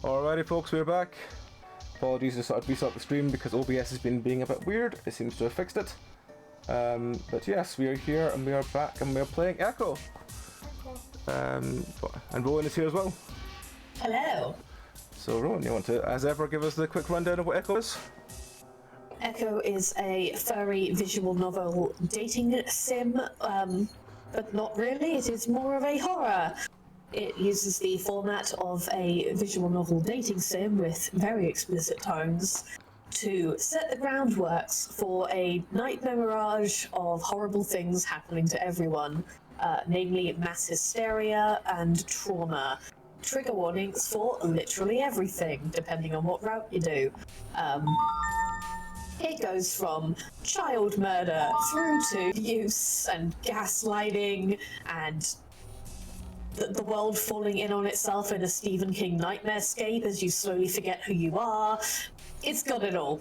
Alrighty folks, we're back. Apologies to sort of restart the stream because OBS has been being a bit weird. It seems to have fixed it. But yes, we are here and we are back and we are playing Echo. And Rowan is here as well. Hello. So Rowan, you want to, as ever, give us the quick rundown of what Echo is? Echo is a furry visual novel dating sim, but not really. It is more of a horror. It uses the format of a visual novel dating sim with very explicit tones to set the groundworks for a nightmare mirage of horrible things happening to everyone, namely mass hysteria and trauma. Trigger warnings for literally everything, depending on what route you do. It goes from child murder through to abuse and gaslighting and the world falling in on itself in a Stephen King nightmarescape as you slowly forget who you are. It's got it all.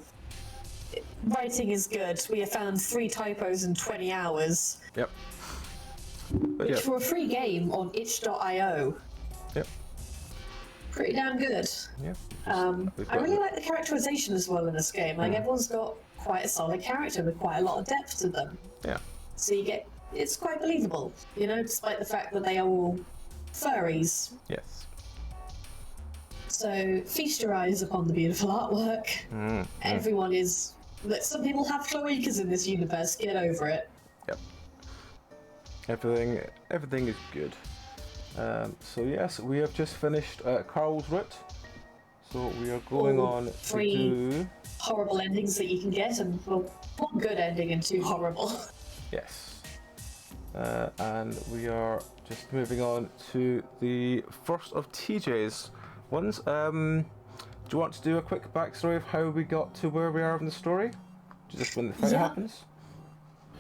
Writing is good. We have found 3 typos in 20 hours. Yep. But which for a free game on itch.io. Yep. Pretty damn good. Yep. I really like the characterization as well in this game. Like everyone's got quite a solid character with quite a lot of depth to them. Yeah. So you get, it's quite believable, you know, despite the fact that they are all furries. Yes. So feast your eyes upon the beautiful artwork. Everyone is. Some people have cloacas in this universe. Get over it. Yep. Everything is good. So yes, we have just finished Carl's Route. So we are going on 3 to do horrible endings that you can get, and well, 1 good ending and 2 horrible. Yes. And we are just moving on to the first of TJ's ones. Do you want to do a quick backstory of how we got to where we are in the story? Just when the fight happens?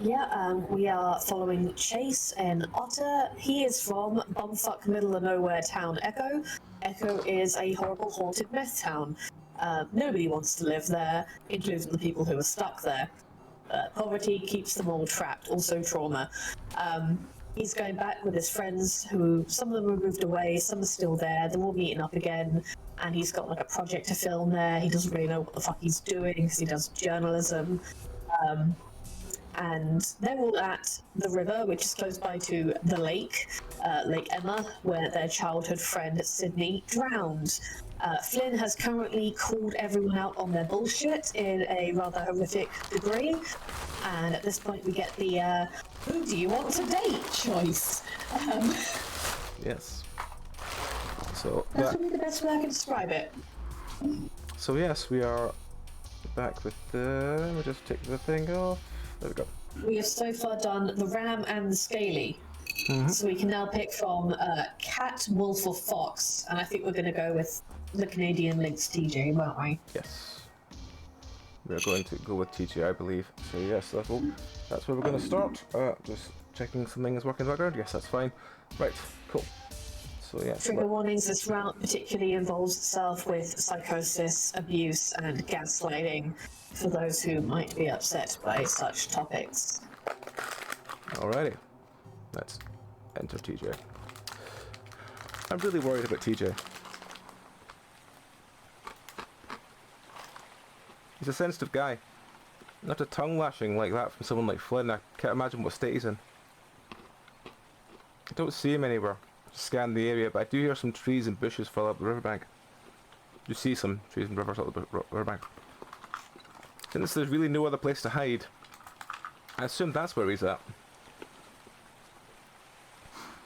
Yeah, we are following Chase and Otter. He is from bumfuck middle of nowhere town Echo. Echo is a horrible haunted meth town. Nobody wants to live there, including the people who are stuck there. Poverty keeps them all trapped, also trauma. He's going back with his friends who, some of them have moved away, some are still there, they're all meeting up again, and he's got like a project to film there. He doesn't really know what the fuck he's doing because he does journalism. And they're all at the river, which is close by to the lake, Lake Emma, where their childhood friend Sydney drowned. Flynn has currently called everyone out on their bullshit in a rather horrific degree, and at this point we get the who do you want to date choice. Yes. So that's probably the best way I can describe it. So yes, we are back with the. Let me just take the thing off. There we go. We have so far done the ram and the scaly. So we can now pick from cat, wolf, or fox, and I think we're going to go with the Canadian Lynx TJ, won't we? Yes. We are going to go with TJ, I believe. So yes, that's where we're going to start. Just checking something is working in the background. Yes, that's fine. Right, cool. So yeah. Trigger warnings, this route particularly involves itself with psychosis, abuse, and gaslighting for those who might be upset by such topics. Alrighty. Let's enter TJ. I'm really worried about TJ. He's a sensitive guy. Not a tongue lashing like that from someone like Flynn. I can't imagine what state he's in. I don't see him anywhere. Just scan the area, but I do hear some trees and bushes fall up the riverbank. You see some trees and rivers up the riverbank. Since there's really no other place to hide, I assume that's where he's at.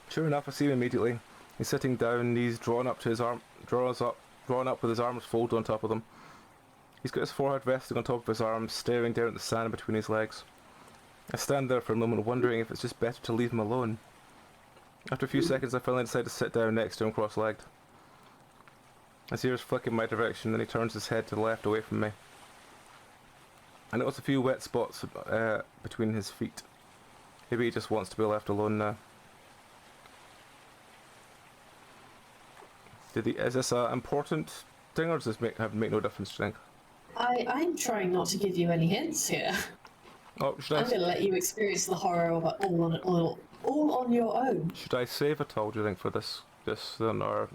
Sure enough, I see him immediately. He's sitting down, knees drawn up to his arm, drawn up with his arms folded on top of them. He's got his forehead resting on top of his arms, staring down at the sand between his legs. I stand there for a moment, wondering if it's just better to leave him alone. After a few seconds, I finally decide to sit down next to him, cross-legged. His ears flick in my direction, then he turns his head to the left, away from me. I notice a few wet spots between his feet. Maybe he just wants to be left alone now. Is this an important thing, or does this make no difference, do you think? I'm trying not to give you any hints here. Oh, I'm going to let you experience the horror of it all on your own. Should I save at all, do you think, for this then, or...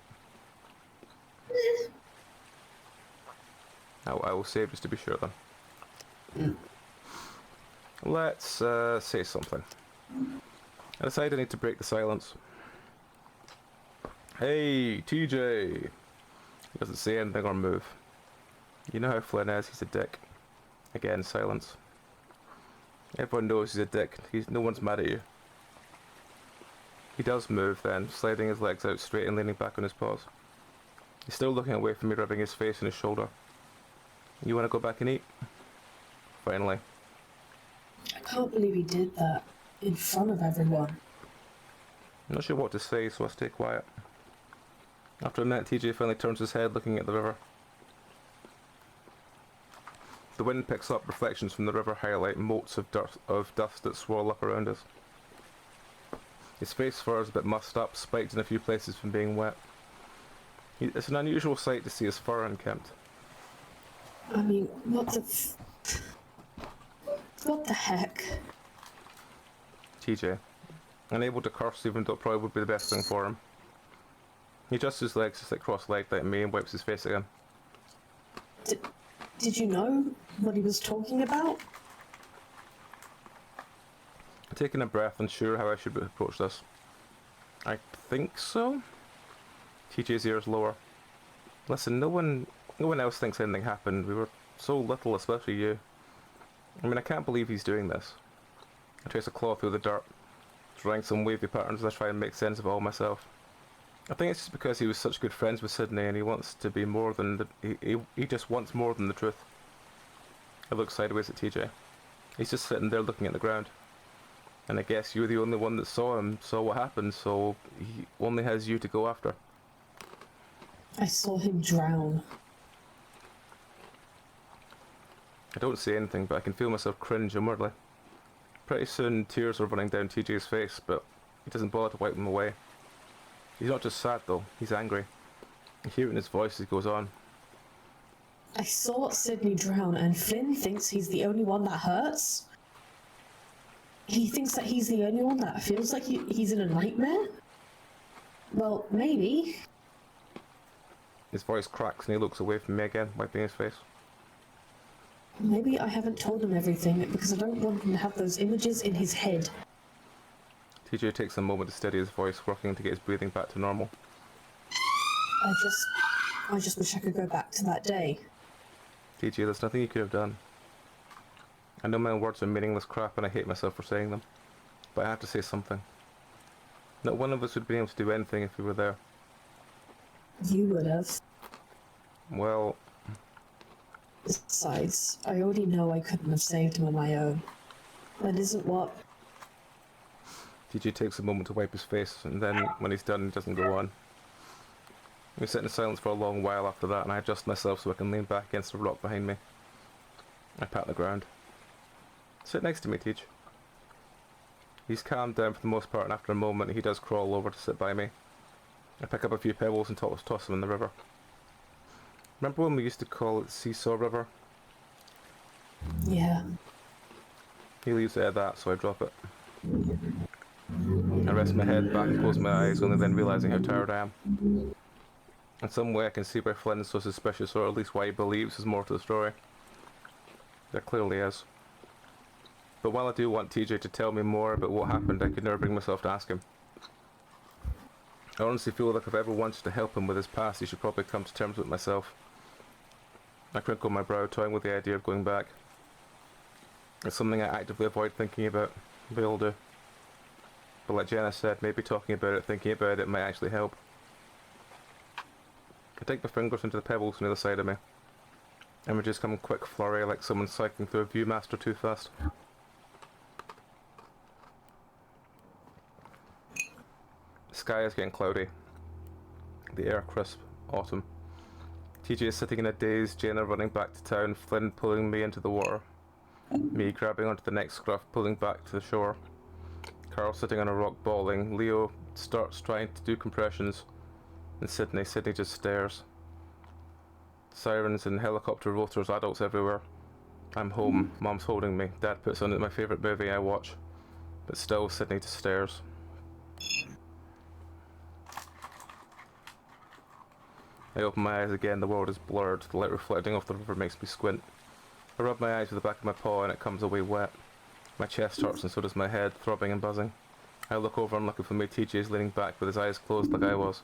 I will save just to be sure then. Let's say something. I decide I need to break the silence. Hey, TJ! He doesn't say anything or move. You know how Flynn is, he's a dick. Again, silence. Everyone knows he's a dick. No one's mad at you. He does move then, sliding his legs out straight and leaning back on his paws. He's still looking away from me, rubbing his face and his shoulder. You want to go back and eat? Finally. I can't believe he did that in front of everyone. I'm not sure what to say, so I stay quiet. After a minute, TJ finally turns his head, looking at the river. The wind picks up, reflections from the river highlight motes of dust that swirl up around us. His face fur is a bit mussed up, spiked in a few places from being wet. It's an unusual sight to see his fur unkempt. I mean, what the heck? TJ, unable to curse even though it probably would be the best thing for him. He adjusts his legs just like cross-legged like me and wipes his face again. Did you know what he was talking about? Taking a breath, unsure how I should approach this. I think so? TJ's ears lower. Listen, no one else thinks anything happened. We were so little, especially you. I mean, I can't believe he's doing this. I trace a claw through the dirt, drawing some wavy patterns as I try and make sense of it all myself. I think it's just because he was such good friends with Sydney and he wants to be more than he just wants more than the truth. I look sideways at TJ. He's just sitting there looking at the ground. And I guess you're the only one that saw what happened, so he only has you to go after. I saw him drown. I don't say anything, but I can feel myself cringe inwardly. Pretty soon, tears are running down TJ's face, but he doesn't bother to wipe them away. He's not just sad though, he's angry. I hear it in his voice as he goes on. I saw Sydney drown, and Flynn thinks he's the only one that hurts? He thinks that he's the only one that feels like he's in a nightmare? Well, maybe. His voice cracks and he looks away from me again, wiping his face. Maybe I haven't told him everything because I don't want him to have those images in his head. TJ takes a moment to steady his voice, working to get his breathing back to normal. I just wish I could go back to that day. TJ, there's nothing you could have done. I know my words are meaningless crap and I hate myself for saying them, but I have to say something. Not one of us would have been able to do anything if we were there. You would have. Well... Besides, I already know I couldn't have saved him on my own. That isn't what... TJ takes a moment to wipe his face, and then, when he's done, he doesn't go on. We sit in silence for a long while after that, and I adjust myself so I can lean back against the rock behind me. I pat the ground. Sit next to me, Teach. He's calmed down for the most part, and after a moment he does crawl over to sit by me. I pick up a few pebbles and toss them in the river. Remember when we used to call it Seesaw River? Yeah. He leaves it at that, so I drop it. I rest my head back and close my eyes, only then realising how tired I am. In some way I can see why Flynn is so suspicious, or at least why he believes there's more to the story. There clearly is. But while I do want TJ to tell me more about what happened, I could never bring myself to ask him. I honestly feel like if I ever wanted to help him with his past, he should probably come to terms with myself. I crinkle my brow, toying with the idea of going back. It's something I actively avoid thinking about. We all do. But like Jenna said, maybe talking about it, thinking about it might actually help. I take my fingers into the pebbles on the other side of me. Images come in quick flurry like someone cycling through a Viewmaster too fast. The sky is getting cloudy. The air crisp. Autumn. TJ is sitting in a daze, Jenna running back to town, Flynn pulling me into the water. Me grabbing onto the next scruff, pulling back to the shore. Carl sitting on a rock bawling. Leo starts trying to do compressions. And Sydney just stares. Sirens and helicopter rotors, adults everywhere. I'm home, Mom's holding me, Dad puts on my favourite movie I watch. But still, Sydney just stares. I open my eyes again, the world is blurred, the light reflecting off the river makes me squint. I rub my eyes with the back of my paw and it comes away wet. My chest hurts and so does my head, throbbing and buzzing. I look over and looking for me, TJ is leaning back with his eyes closed like I was.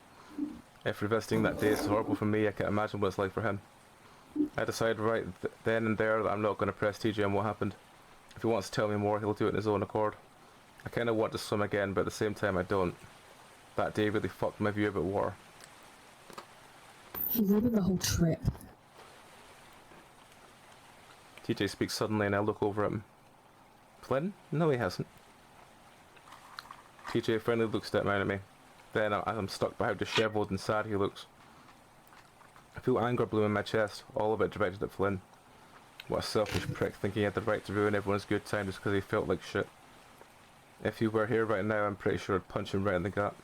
If revisiting that day is horrible for me, I can't imagine what it's like for him. I decide right then and there that I'm not going to press TJ on what happened. If he wants to tell me more, he'll do it in his own accord. I kind of want to swim again, but at the same time I don't. That day really fucked my view about water. He ruined the whole trip. TJ speaks suddenly and I look over at him. Flynn? No, he hasn't. TJ finally looks down at me. Then, as I'm struck by how dishevelled and sad he looks, I feel anger bloom in my chest, all of it directed at Flynn. What a selfish prick, thinking he had the right to ruin everyone's good time just because he felt like shit. If he were here right now, I'm pretty sure I'd punch him right in the gut.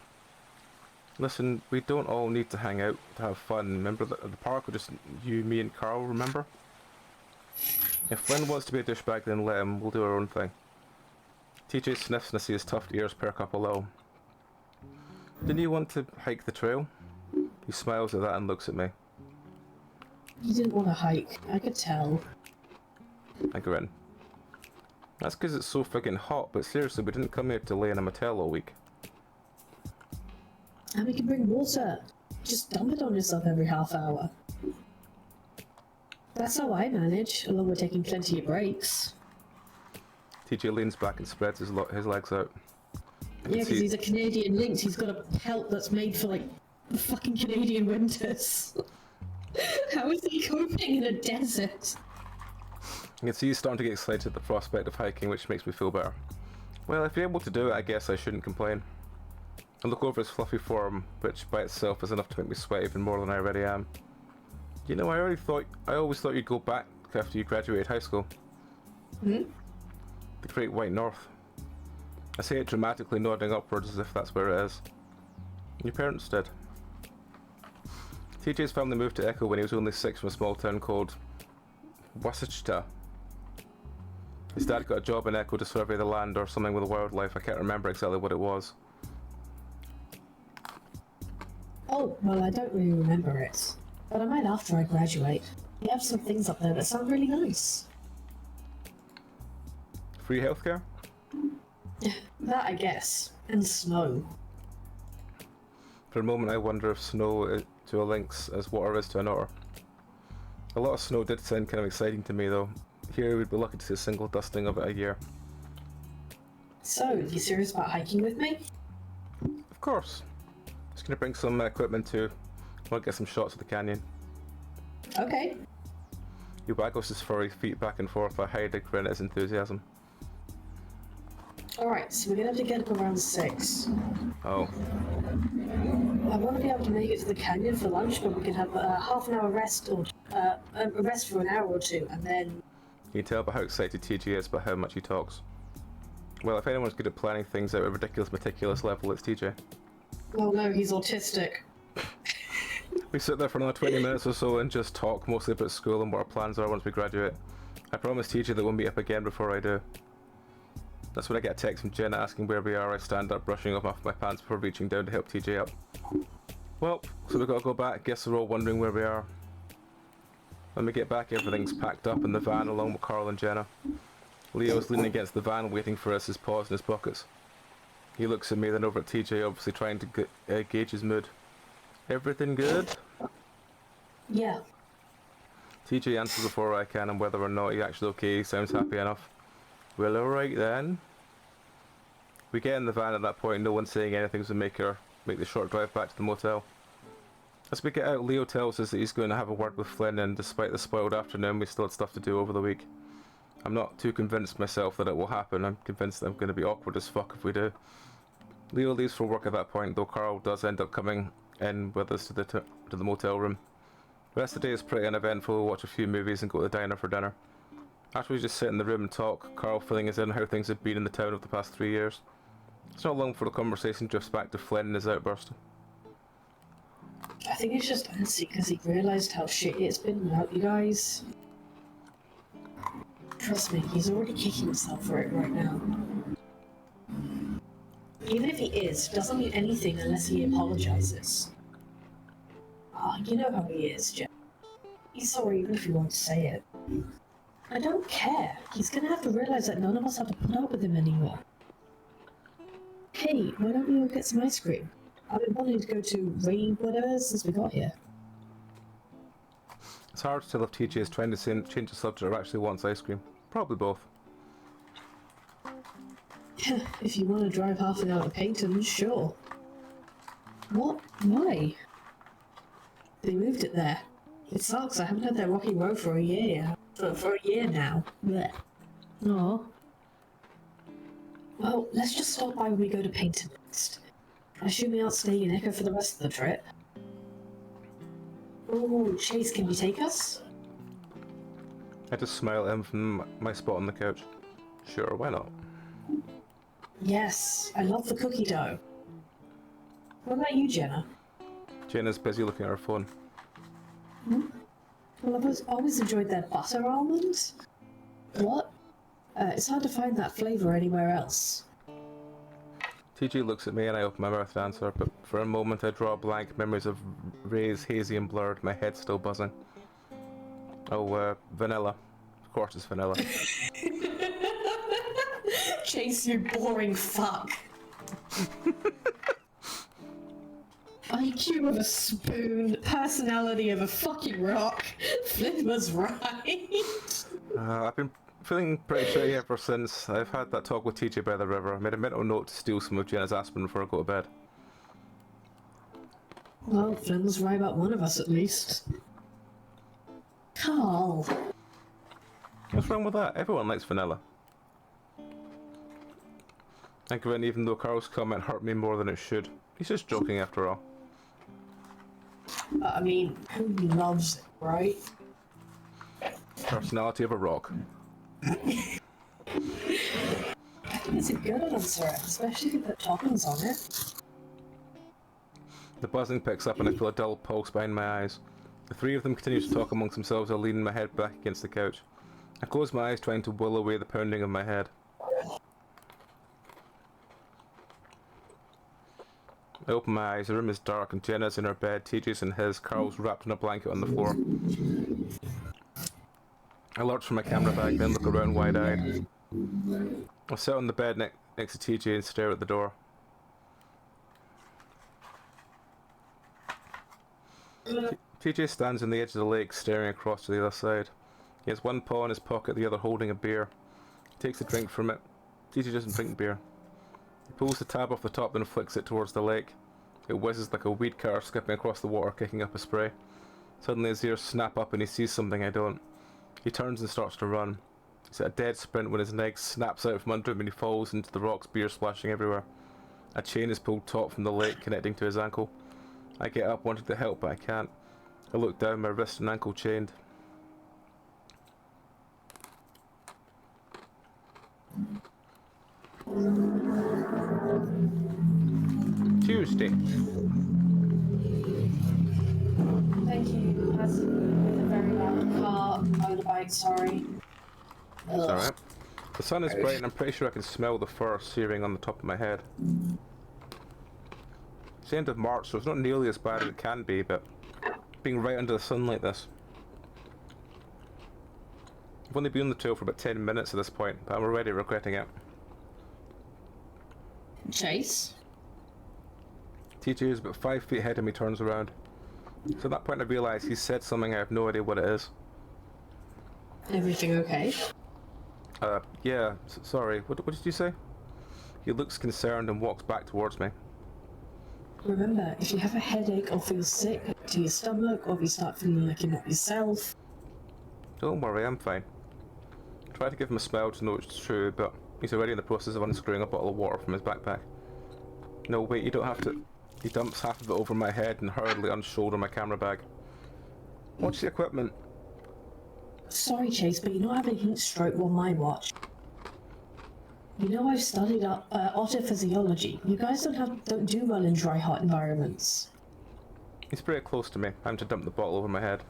Listen, we don't all need to hang out to have fun. Remember the park was just you, me and Carl, remember? If Flynn wants to be a douchebag, then let him. We'll do our own thing. TJ sniffs and I see his tufted ears perk up a little. Didn't you want to hike the trail? He smiles at that and looks at me. You didn't want to hike, I could tell. I grin. That's because it's so friggin' hot, but seriously, we didn't come here to lay in a motel all week. And we can bring water. Just dump it on yourself every half hour. That's how I manage, along with taking plenty of breaks. TJ leans back and spreads his legs out. Yeah, because he's a Canadian lynx, he's got a pelt that's made for, like, the fucking Canadian winters. How is he coping in a desert? You can see he's starting to get excited at the prospect of hiking, which makes me feel better. Well, if you're able to do it, I guess I shouldn't complain. I look over his fluffy form, which by itself is enough to make me sweat even more than I already am. You know, I always thought you'd go back after you graduated high school. Hmm? The Great White North. I say it dramatically, nodding upwards as if that's where it is. Your parents did. TJ's family moved to Echo when he was only 6 from a small town called Wasatchta. His dad got a job in Echo to survey the land or something with the wildlife. I can't remember exactly what it was. Oh, well, I don't really remember it. But I might after I graduate. We have some things up there that sound really nice. Free healthcare? That, I guess. And snow. For a moment I wonder if snow is to a lynx as water is to an otter. A lot of snow did sound kind of exciting to me though. Here we'd be lucky to see a single dusting of it a year. So, you serious about hiking with me? Of course. Just gonna bring some equipment too. I want to get some shots of the canyon. Okay. He waggles his furry feet back and forth. I hide a grin at his enthusiasm. Alright, so we're gonna have to get up around 6. Oh. I want to be able to make it to the canyon for lunch, but we can have a half an hour rest, or a rest for an hour or two, and then... You can tell by how excited TG is by how much he talks. Well, if anyone's good at planning things at a ridiculous, meticulous level, it's TJ. Oh no, he's autistic. We sit there for another 20 minutes or so and just talk, mostly about school and what our plans are once we graduate. I promise TJ that we'll meet up again before I do. That's when I get a text from Jenna asking where we are. I stand up, brushing off my pants before reaching down to help TJ up. Well, so we've got to go back. Guess we're all wondering where we are. When we get back, everything's packed up in the van along with Carl and Jenna. Leo's leaning against the van waiting for us, his paws in his pockets. He looks at me, then over at TJ, obviously trying to gauge his mood. Everything good? Yeah. TJ answers before I can, and whether or not he's actually okay, he sounds happy enough. Well, alright then. We get in the van at that point, no one saying anything to make the short drive back to the motel. As we get out, Leo tells us that he's going to have a word with Flynn, and despite the spoiled afternoon, we still had stuff to do over the week. I'm not too convinced myself that it will happen. I'm convinced that I'm going to be awkward as fuck if we do. Leo leaves for work at that point, though Carl does end up coming in with us to the motel room. The rest of the day is pretty uneventful. We'll watch a few movies and go to the diner for dinner. After we just sit in the room and talk, Carl filling us in how things have been in the town over the past 3 years. It's not long before the conversation drifts back to Flynn and his outburst. I think he's just antsy because he realised how shitty it's been without you guys. Trust me, he's already kicking himself for it right now. Even if he is, doesn't mean anything unless he apologises. Ah, you know how he is, Jen. He's sorry even if you won't say it. I don't care. He's gonna have to realize that none of us have to put up with him anymore. Hey, why don't we go get some ice cream? I've been wanting to go to whatever since we got here. It's hard to tell if TJ is trying to change the subject or actually wants ice cream. Probably both. If you want to drive half an hour to Peyton, sure. What? Why? They moved it there. It sucks. I haven't had that rocky road for a year. For a year now. Blech. Aw. Well, let's just stop by when we go to Peyton next. I assume we aren't staying in Echo for the rest of the trip. Oh, Chase, can you take us? I just smile at him from my spot on the couch. Sure, why not? Yes, I love the cookie dough. What about you, Jenna? Jenna's busy looking at her phone. Well, I've always enjoyed their butter almonds. What? It's hard to find that flavour anywhere else. TJ looks at me and I open my mouth to answer, but for a moment I draw a blank, memories of Ray's hazy and blurred, my head still buzzing. Oh, vanilla. Of course it's vanilla. Chase, you boring fuck. IQ of a spoon, personality of a fucking rock. Flynn was right. I've been feeling pretty shitty ever since I've had that talk with TJ by the river. I made a mental note to steal some of Jenna's aspirin before I go to bed. Well, Flynn was right about one of us at least. Carl. What's wrong with that? Everyone likes vanilla. And Gwen, even though Carl's comment hurt me more than it should, he's just joking after all. I mean, who loves it, right? Personality of a rock. It's a good answer, especially if you put toppings on it. The buzzing picks up and I feel a dull pulse behind my eyes. The three of them continue to talk amongst themselves while leaning my head back against the couch. I close my eyes trying to will away the pounding of my head. I open my eyes, the room is dark and Jenna's in her bed, TJ's in his, Carl's wrapped in a blanket on the floor. I lurch for my camera bag, then look around wide-eyed. I sit on the bed next to TJ and stare at the door. TJ stands on the edge of the lake, staring across to the other side. He has one paw in his pocket, the other holding a beer. He takes a drink from it. TJ doesn't drink beer. He pulls the tab off the top and flicks it towards the lake. It whizzes like a weed cutter skipping across the water, kicking up a spray. Suddenly his ears snap up and he sees something I don't. He turns and starts to run. He's at a dead sprint when his leg snaps out from under him and he falls into the rocks, beer splashing everywhere. A chain is pulled taut from the lake, connecting to his ankle. I get up, wanting to help, but I can't. I look down, my wrist and ankle chained. Tuesday. Thank you. That's a very loud car. Motorbike, sorry. It's alright. The sun is bright and I'm pretty sure I can smell the fur searing on the top of my head. It's the end of March, so it's not nearly as bad as it can be, but being right under the sun like this. I've only been on the trail for about 10 minutes at this point, but I'm already regretting it. Chase? TJ is about 5 feet ahead of me, turns around. So at that point I realise he's said something, I have no idea what it is. Everything okay? Yeah, sorry, what did you say? He looks concerned and walks back towards me. Remember, if you have a headache or feel sick to your stomach, or if you start feeling like you're not yourself... Don't worry, I'm fine. I try to give him a smile to know it's true, but he's already in the process of unscrewing a bottle of water from his backpack. No, wait, you don't have to... He dumps half of it over my head and hurriedly unshoulder my camera bag. Watch the equipment. Sorry, Chase, but you're not having heat stroke on my watch. You know I've studied autophysiology. You guys don't do well in dry, hot environments. He's pretty close to me. I'm to dump the bottle over my head.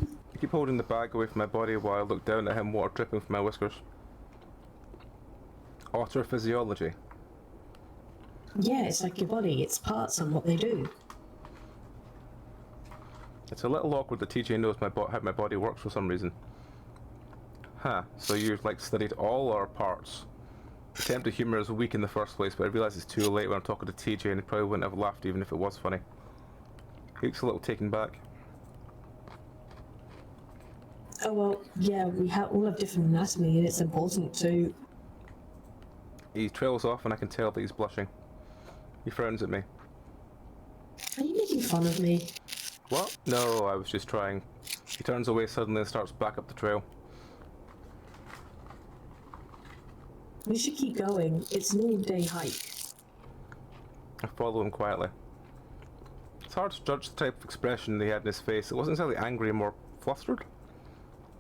I keep holding the bag away from my body while I look down at him, water dripping from my whiskers. Autophysiology. Yeah, it's like your body, its parts and what they do. It's a little awkward that TJ knows how my body works for some reason. Huh, so you've like studied all our parts. Attempt to humour is weak in the first place, but I realise it's too late when I'm talking to TJ and he probably wouldn't have laughed even if it was funny. He looks a little taken back. Oh well, yeah, we all have different anatomy and it's important to... He trails off and I can tell that he's blushing. He frowns at me. Are you making fun of me? What? No, I was just trying. He turns away suddenly and starts back up the trail. We should keep going. It's an all-day hike. I follow him quietly. It's hard to judge the type of expression he had in his face. It wasn't exactly angry, more flustered.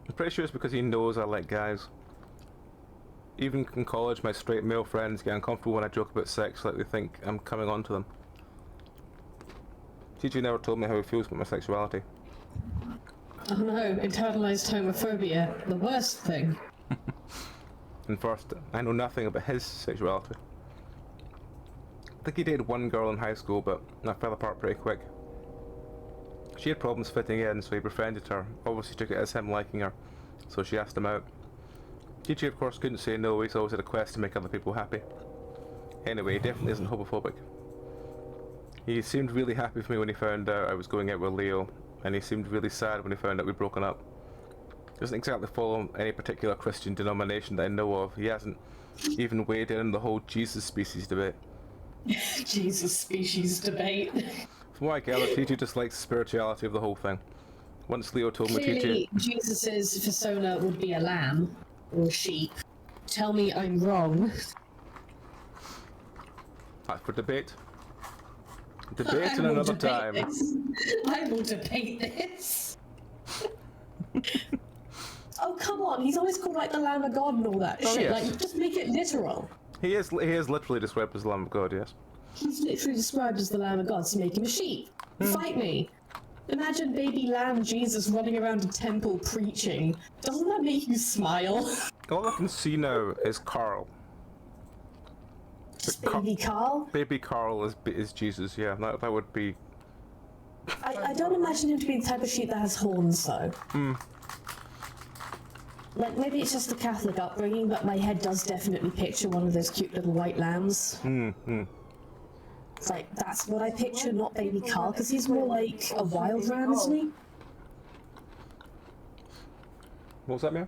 I'm pretty sure it's because he knows I like guys. Even in college, my straight male friends get uncomfortable when I joke about sex, like they think I'm coming on to them. TJ never told me how he feels about my sexuality. Oh no, internalized homophobia. The worst thing. And first, I know nothing about his sexuality. I think he dated one girl in high school, but I fell apart pretty quick. She had problems fitting in, so he befriended her. Obviously took it as him liking her, so she asked him out. TJ of course couldn't say no, he's always had a quest to make other people happy. Anyway, he definitely isn't homophobic. He seemed really happy for me when he found out I was going out with Leo, and he seemed really sad when he found out we'd broken up. Doesn't exactly follow any particular Christian denomination that I know of. He hasn't even weighed in on the whole Jesus species debate. Jesus species debate. From what I gather, TJ just likes the spirituality of the whole thing. Once Leo told me Clearly, TJ... Jesus's persona would be a lamb or a sheep. Tell me I'm wrong. That's for debate. Debate in another time. I will debate this. Oh come on! He's always called like the Lamb of God and all that shit. Yes. Like, just make it literal. He is literally described as the Lamb of God, yes. He's literally described as the Lamb of God, so make him a sheep. Fight me. Imagine baby lamb Jesus running around a temple preaching. Doesn't that make you smile? All I can see now is Carl. Baby Carl? Baby Carl is Jesus, yeah, that would be... I don't imagine him to be the type of sheep that has horns, though. Like, maybe it's just the Catholic upbringing, but my head does definitely picture one of those cute little white lambs. It's like, that's what I picture, not baby Carl, because he's more like a wild ram, isn't he? What was that, Mia?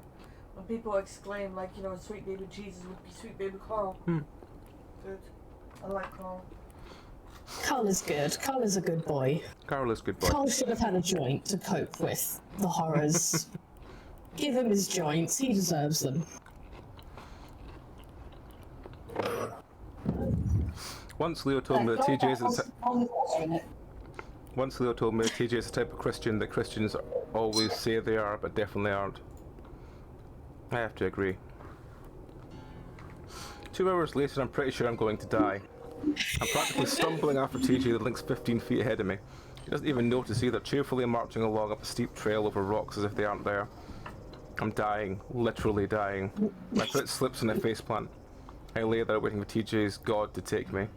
When people exclaim, like, you know, sweet baby Jesus would be sweet baby Carl. Good. I like Carl. Carl is good. Carl is a good boy. Carl is good boy. Carl should have had a joint to cope with the horrors. Give him his joints. He deserves them. Once Leo told me that TJ is the type of Christian that Christians always say they are, but definitely aren't. I have to agree. 2 hours later, I'm pretty sure I'm going to die. I'm practically stumbling after TJ that links 15 feet ahead of me. He doesn't even notice either, cheerfully marching along up a steep trail over rocks as if they aren't there. I'm dying, literally dying. My foot slips on a faceplant. I lay there waiting for TJ's God to take me.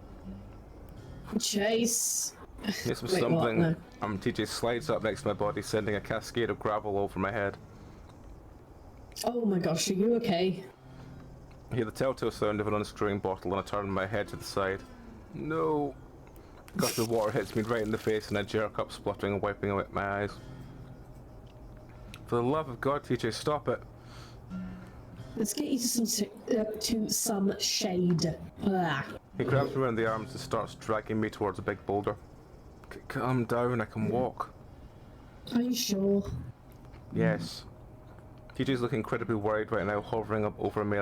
Chase. Yes, with Wait, stumbling, what? No. TJ slides up next to my body, sending a cascade of gravel over my head. Oh my gosh, are you okay? I hear the telltale sound of an unscrewing bottle and I turn my head to the side. No! A gush of water hits me right in the face and I jerk up, spluttering and wiping away my eyes. For the love of God, TJ, stop it! Let's get you to some shade. Blah. He grabs me around the arms and starts dragging me towards a big boulder. Calm down, I can walk. Are you sure? Yes. TJ's looking incredibly worried right now, hovering up over me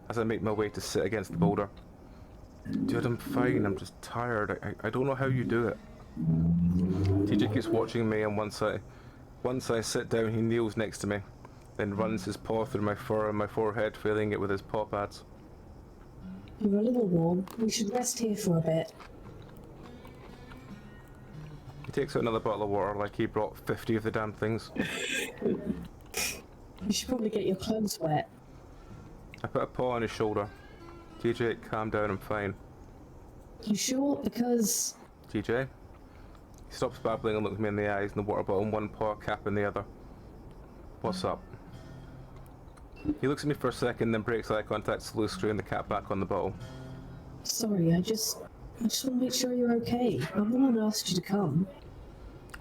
as I make my way to sit against the boulder. Dude, I'm fine, I'm just tired. I don't know how you do it. TJ keeps watching me, and once I sit down, he kneels next to me, then runs his paw through my fur and my forehead, feeling it with his paw pads. You're a little warm. We should rest here for a bit. He takes out another bottle of water like he brought 50 of the damn things. You should probably get your clothes wet. I put a paw on his shoulder. TJ, calm down, I'm fine. You sure? Because... TJ? He stops babbling and looks me in the eyes, and the water bottle in one paw, cap in the other. What's up? He looks at me for a second, then breaks eye contact, slowly screwing the cap back on the bottle. Sorry, I just want to make sure you're okay. I'm the one who asked you to come.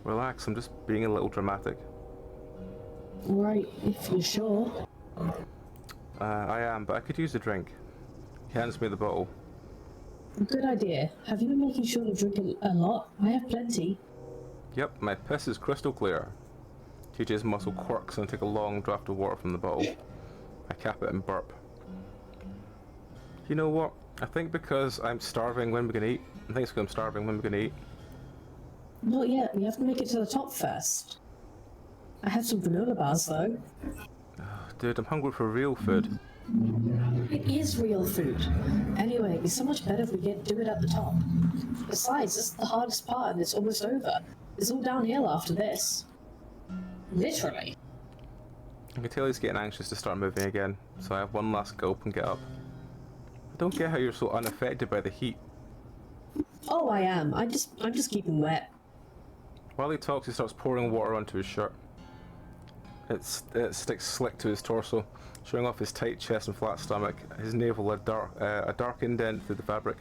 Relax, I'm just being a little dramatic. Alright, if you're sure. I am, but I could use a drink. He hands me the bottle. Good idea. Have you been making sure to drink a lot? I have plenty. Yep, my piss is crystal clear. TJ's muscle quirks and I take a long draught of water from the bottle. I cap it and burp. You know what? I think because I'm starving when we're gonna eat. I think it's because I'm starving when we're gonna eat. Not yet. We have to make it to the top first. I have some granola bars though. Dude, I'm hungry for real food. It is real food. Anyway, it'd be so much better if we do it at the top. Besides, this is the hardest part and it's almost over. It's all downhill after this. Literally. I can tell he's getting anxious to start moving again, so I have one last gulp and get up. I don't get how you're so unaffected by the heat. Oh, I am. I'm just keeping wet. While he talks, he starts pouring water onto his shirt. It sticks slick to his torso, showing off his tight chest and flat stomach, his navel a dark indent through the fabric.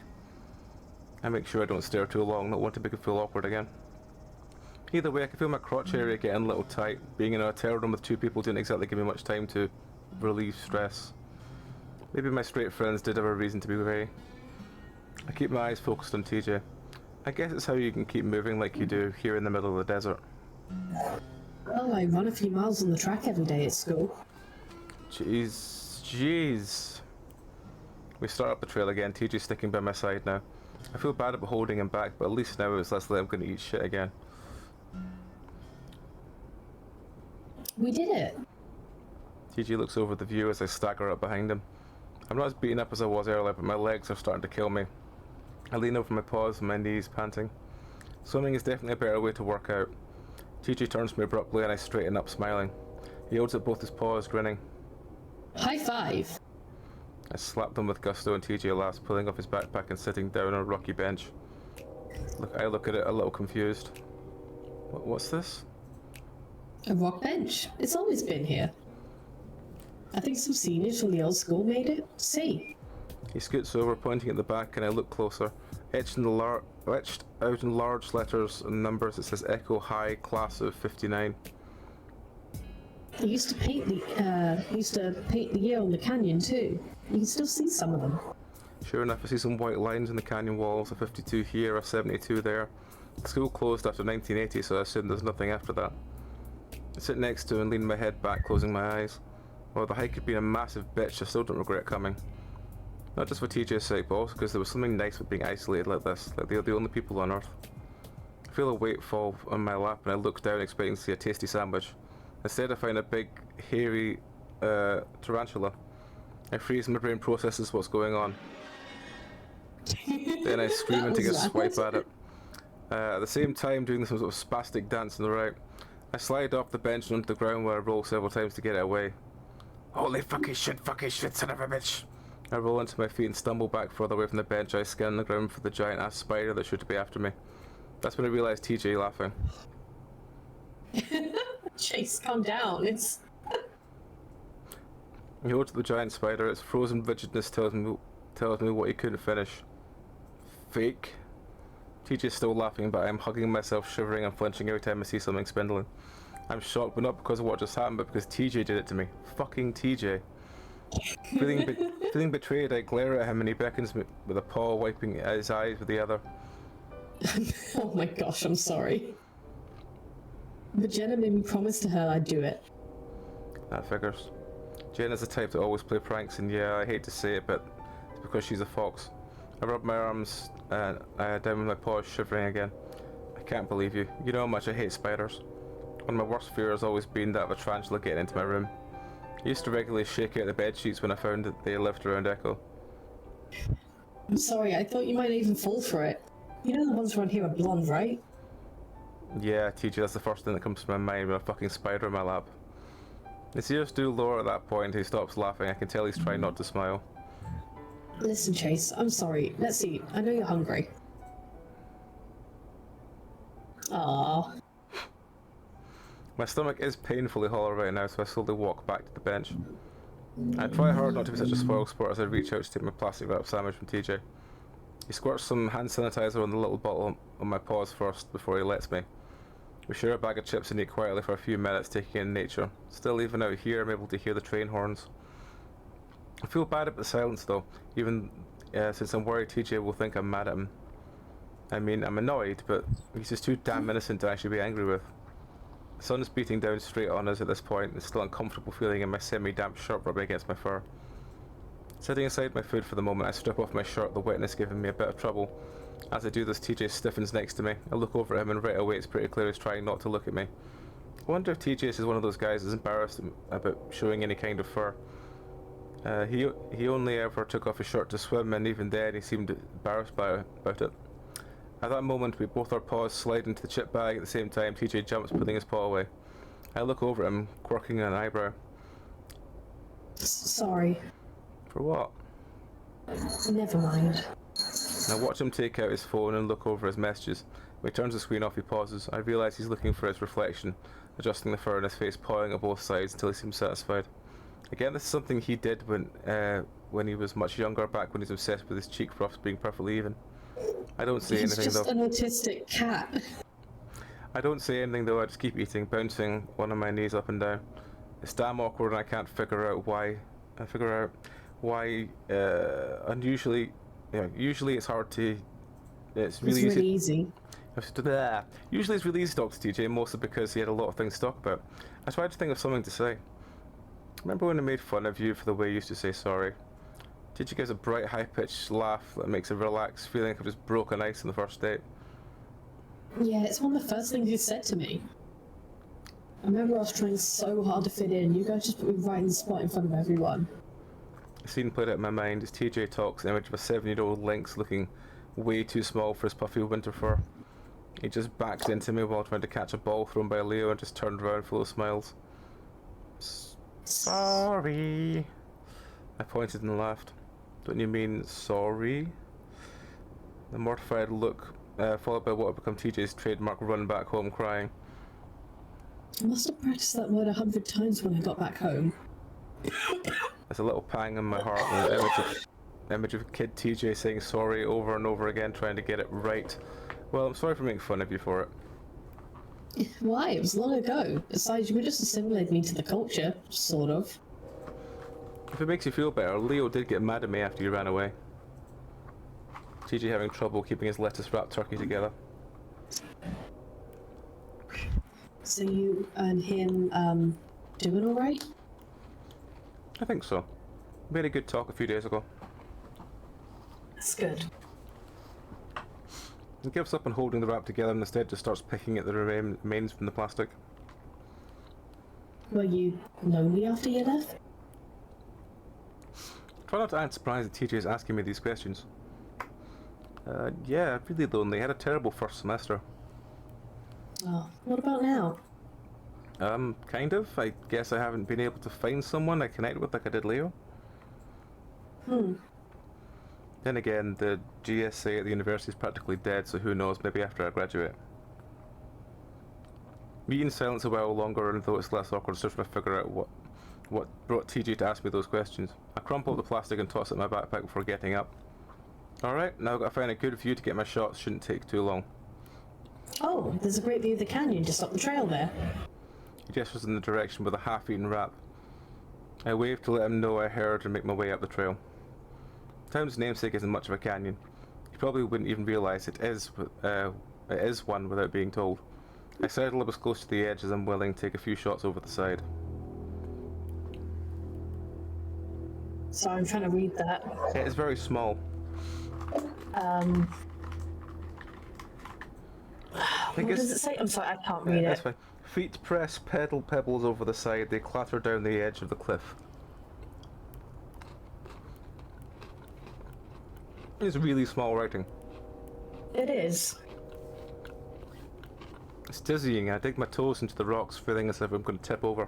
I make sure I don't stare too long, not want to make it feel awkward again. Either way, I can feel my crotch area getting a little tight. Being in a hotel room with two people didn't exactly give me much time to relieve stress. Maybe my straight friends did have a reason to be wary. I keep my eyes focused on TJ. I guess it's how you can keep moving like you do here in the middle of the desert. Well, I run a few miles on the track every day at school. Jeez. We start up the trail again, TJ's sticking by my side now. I feel bad about holding him back, but at least now it's less likely I'm gonna eat shit again. We did it. TJ looks over the view as I stagger up behind him. I'm not as beaten up as I was earlier, but my legs are starting to kill me. I lean over my paws and my knees, panting. Swimming is definitely a better way to work out. TJ turns to me abruptly and I straighten up, smiling. He holds up both his paws, grinning. High five. I slap them with gusto and TJ laughs, pulling off his backpack and sitting down on a rocky bench. I look at it a little confused. What's this? A rock bench. It's always been here. I think some seniors from the old school made it. See. He scoots over, pointing at the back, and I look closer. Etched out in large letters and numbers, it says Echo High, Class of 59. They used to paint the year on the canyon too. You can still see some of them. Sure enough, I see some white lines in the canyon walls, a 52 here, a 72 there. The school closed after 1980, so I assume there's nothing after that. I sit next to and lean my head back, closing my eyes. While the hike had been a massive bitch, I still don't regret coming. Not just for TJ's sake, but also because there was something nice with being isolated like this, like they're the only people on Earth. I feel a weight fall on my lap and I look down expecting to see a tasty sandwich. Instead I find a big, hairy tarantula. I freeze and my brain processes what's going on. Then I scream and take a swipe at it. At the same time doing some sort of spastic dance on the right. I slide off the bench and onto the ground where I roll several times to get it away. Holy fucking shit, son of a bitch! I roll onto my feet and stumble back further away from the bench. I scan the ground for the giant ass spider that should be after me. That's when I realised TJ laughing. Chase, calm down. It's... He holds the giant spider. Its frozen rigidness tells me what he couldn't finish. Fake. TJ's still laughing, but I'm hugging myself, shivering and flinching every time I see something spindling. I'm shocked, but not because of what just happened, but because TJ did it to me. Fucking TJ. Feeling betrayed, I glare at him and he beckons me with a paw, wiping his eyes with the other. Oh my gosh, I'm sorry. But Jenna made me promise to her I'd do it. That figures. Jenna's the type to always play pranks, and yeah, I hate to say it, but it's because she's a fox. I rub my arms down with my paws, shivering again. I can't believe you. You know how much I hate spiders. One of my worst fears has always been that of a tarantula getting into my room. I used to regularly shake out the bed sheets when I found that they lived around Echo. I'm sorry, I thought you might even fall for it. You know the ones around here are blonde, right? Yeah, TJ, that's the first thing that comes to my mind with a fucking spider in my lap. His ears do lower at that point. He stops laughing. I can tell he's trying not to smile. Listen, Chase, I'm sorry. Let's eat. I know you're hungry. Aww. My stomach is painfully hollow right now, so I slowly walk back to the bench. I try hard not to be such a spoilsport as I reach out to take my plastic wrap sandwich from TJ. He squirts some hand sanitizer on the little bottle on my paws first before he lets me. We share a bag of chips and eat quietly for a few minutes, taking in nature. Still, even out here, I'm able to hear the train horns. I feel bad about the silence though, even since I'm worried TJ will think I'm mad at him. I mean, I'm annoyed, but he's just too damn innocent to actually be angry with. The sun is beating down straight on us at this point, and still uncomfortable feeling in my semi-damp shirt rubbing against my fur. Setting aside my food for the moment, I strip off my shirt, the wetness giving me a bit of trouble. As I do this, TJ stiffens next to me. I look over at him and right away it's pretty clear he's trying not to look at me. I wonder if TJ is one of those guys that's embarrassed about showing any kind of fur. He only ever took off his shirt to swim, and even then he seemed embarrassed about it. At that moment, we both our paws slide into the chip bag at the same time. TJ jumps, putting his paw away. I look over at him, quirking an eyebrow. Sorry. For what? Never mind. I watch him take out his phone and look over his messages. When he turns the screen off, he pauses. I realise he's looking for his reflection, adjusting the fur on his face, pawing at both sides until he seems satisfied. Again, this is something he did when he was much younger, back when he was obsessed with his cheek ruffs being perfectly even. I don't say anything though. He's just an autistic cat. I don't say anything though, I just keep eating, bouncing one of my knees up and down. It's damn awkward and I can't figure out why. Unusually, usually it's hard to. It's really easy. Usually it's really easy to talk to TJ, mostly because he had a lot of things to talk about. I tried to think of something to say. Remember when I made fun of you for the way you used to say sorry? TJ gives a bright, high-pitched laugh that makes a relaxed feeling like I've just broken ice on the first date. Yeah, it's one of the first things you said to me. I remember I was trying so hard to fit in. You guys just put me right in the spot in front of everyone. The scene played out in my mind as TJ talks, an image of a 7-year-old lynx looking way too small for his puffy winter fur. He just backed into me while trying to catch a ball thrown by Leo and just turned around full of smiles. Sorry. I pointed and laughed. Don't you mean sorry? The mortified look, followed by what had become TJ's trademark run back home crying. I must have practiced that word 100 times when I got back home. There's a little pang in my heart and an image of kid TJ saying sorry over and over again, trying to get it right. Well, I'm sorry for making fun of you for it. Why? It was long ago. Besides, you were just assimilating me to the culture, sort of. If it makes you feel better, Leo did get mad at me after you ran away. TJ having trouble keeping his lettuce-wrapped turkey together. So you and him, doing alright? I think so. We had a good talk a few days ago. That's good. He gives up on holding the wrap together and instead just starts picking at the remains from the plastic. Were you lonely after you left? Try not to act surprised that TJ is asking me these questions. Yeah, really lonely. I had a terrible first semester. Oh, what about now? Kind of. I guess I haven't been able to find someone I connect with like I did Leo. Then again, the GSA at the university is practically dead, so who knows, maybe after I graduate. We eat in silence a while longer, and though it's less awkward, still trying to figure out what brought TJ to ask me those questions. I crumple up the plastic and toss it in my backpack before getting up. Alright, now I've got to find a good view to get my shots, shouldn't take too long. Oh, there's a great view of the canyon just up the trail there. He gestures in the direction with a half-eaten wrap. I wave to let him know I heard and make my way up the trail. Town's namesake isn't much of a canyon. You probably wouldn't even realise it is one without being told. I settle up as close to the edge as I'm willing to take a few shots over the side. Sorry, I'm trying to read that. It is very small. What does it say? I'm sorry, I can't read That's it. fine. Feet press pebbles over the side. They clatter down the edge of the cliff. It's really small writing. It is. It's dizzying. I dig my toes into the rocks, feeling as if I'm going to tip over.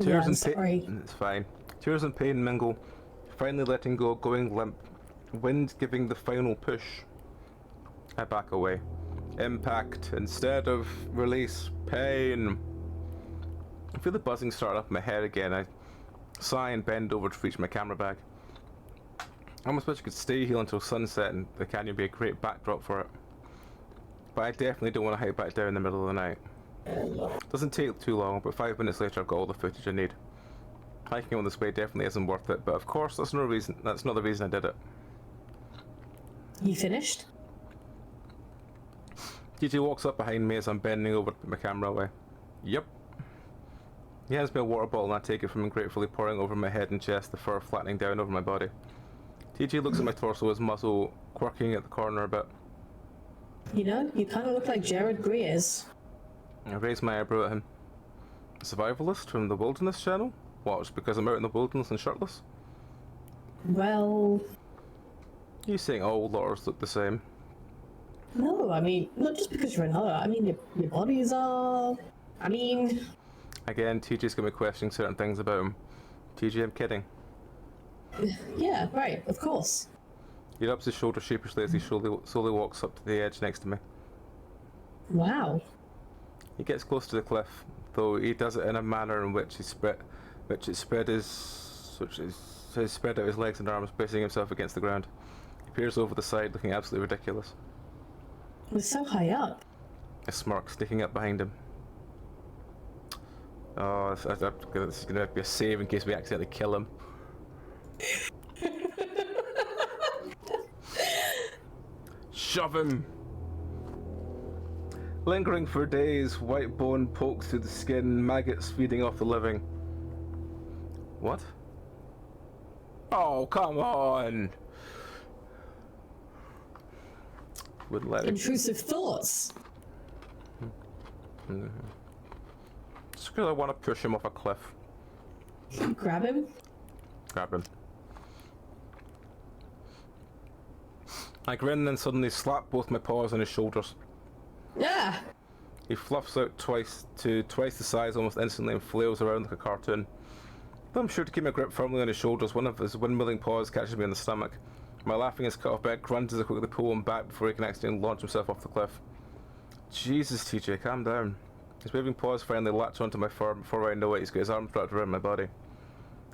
Yeah, I'm sorry. It's fine. Tears and pain mingle, finally letting go, going limp. Wind giving the final push. I back away. Impact instead of release. Pain. I feel the buzzing start up in my head again. I sigh and bend over to reach my camera bag. I almost wish I could stay here until sunset and the canyon would be a great backdrop for it. But I definitely don't want to hike back down in the middle of the night. Doesn't take too long, but 5 minutes later I've got all the footage I need. Hiking on this way definitely isn't worth it, but of course that's not the reason I did it. You finished? TJ walks up behind me as I'm bending over to put my camera away. Yep. He hands me a water bottle and I take it from him, gratefully pouring over my head and chest, the fur flattening down over my body. TJ looks at my torso, his muzzle quirking at the corner a bit. You know, you kind of look like Jared Greers. I raise my eyebrow at him. Survivalist from the Wilderness channel? What, just because I'm out in the wilderness and shirtless? Well... You saying all lores look the same? No, I mean, not just because you're another. I mean, your bodies are... I mean... Again, TJ's got me questioning certain things about him. TJ, I'm kidding. Yeah, right, of course. He rubs his shoulder sheepishly as he slowly walks up to the edge next to me. Wow. He gets close to the cliff, though he does it in a manner in which he spread out his legs and arms, bracing himself against the ground. He peers over the side, looking absolutely ridiculous. We're so high up. A smirk sticking up behind him. Oh, this is going to be a save in case we accidentally kill him. Shove him! Lingering for days, white bone pokes through the skin, maggots feeding off the living. What? Oh, come on! Wouldn't let it. Intrusive thoughts. Just because I want to push him off a cliff. Grab him. Grab him. I grin and then suddenly slap both my paws on his shoulders. Yeah. He fluffs out twice the size almost instantly and flails around like a cartoon. Though I'm sure to keep my grip firmly on his shoulders, one of his windmilling paws catches me in the stomach. My laughing is cut off by a grunt as I quickly pull him back before he can accidentally launch himself off the cliff. Jesus, TJ, calm down. His waving paws finally latch onto my fur. Before I know it, he's got his arms wrapped around my body.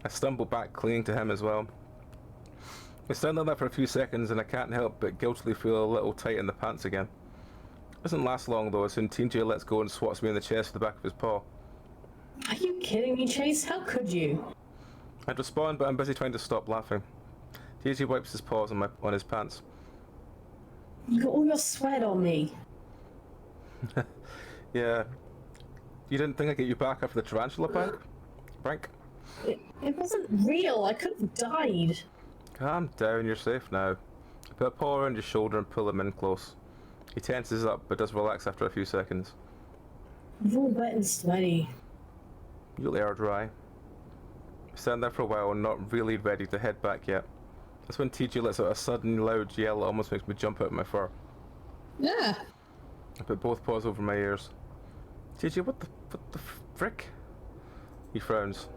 I stumble back, clinging to him as well. We stand on that for a few seconds and I can't help but guiltily feel a little tight in the pants again. It doesn't last long though, as soon TJ lets go and swats me in the chest with the back of his paw. Are you kidding me, Chase? How could you? I'd respond, but I'm busy trying to stop laughing. TJ wipes his paws on his pants. You got all your sweat on me. Yeah. You didn't think I'd get you back after the tarantula prank? It wasn't real. I could have died. Calm down, you're safe now. I put a paw around his shoulder and pull him in close. He tenses up, but does relax after a few seconds. You're all wet and sweaty. You'll air dry. We stand there for a while and not really ready to head back yet. That's when TJ lets out a sudden loud yell that almost makes me jump out of my fur. Yeah. I put both paws over my ears. TJ, what the frick? He frowns.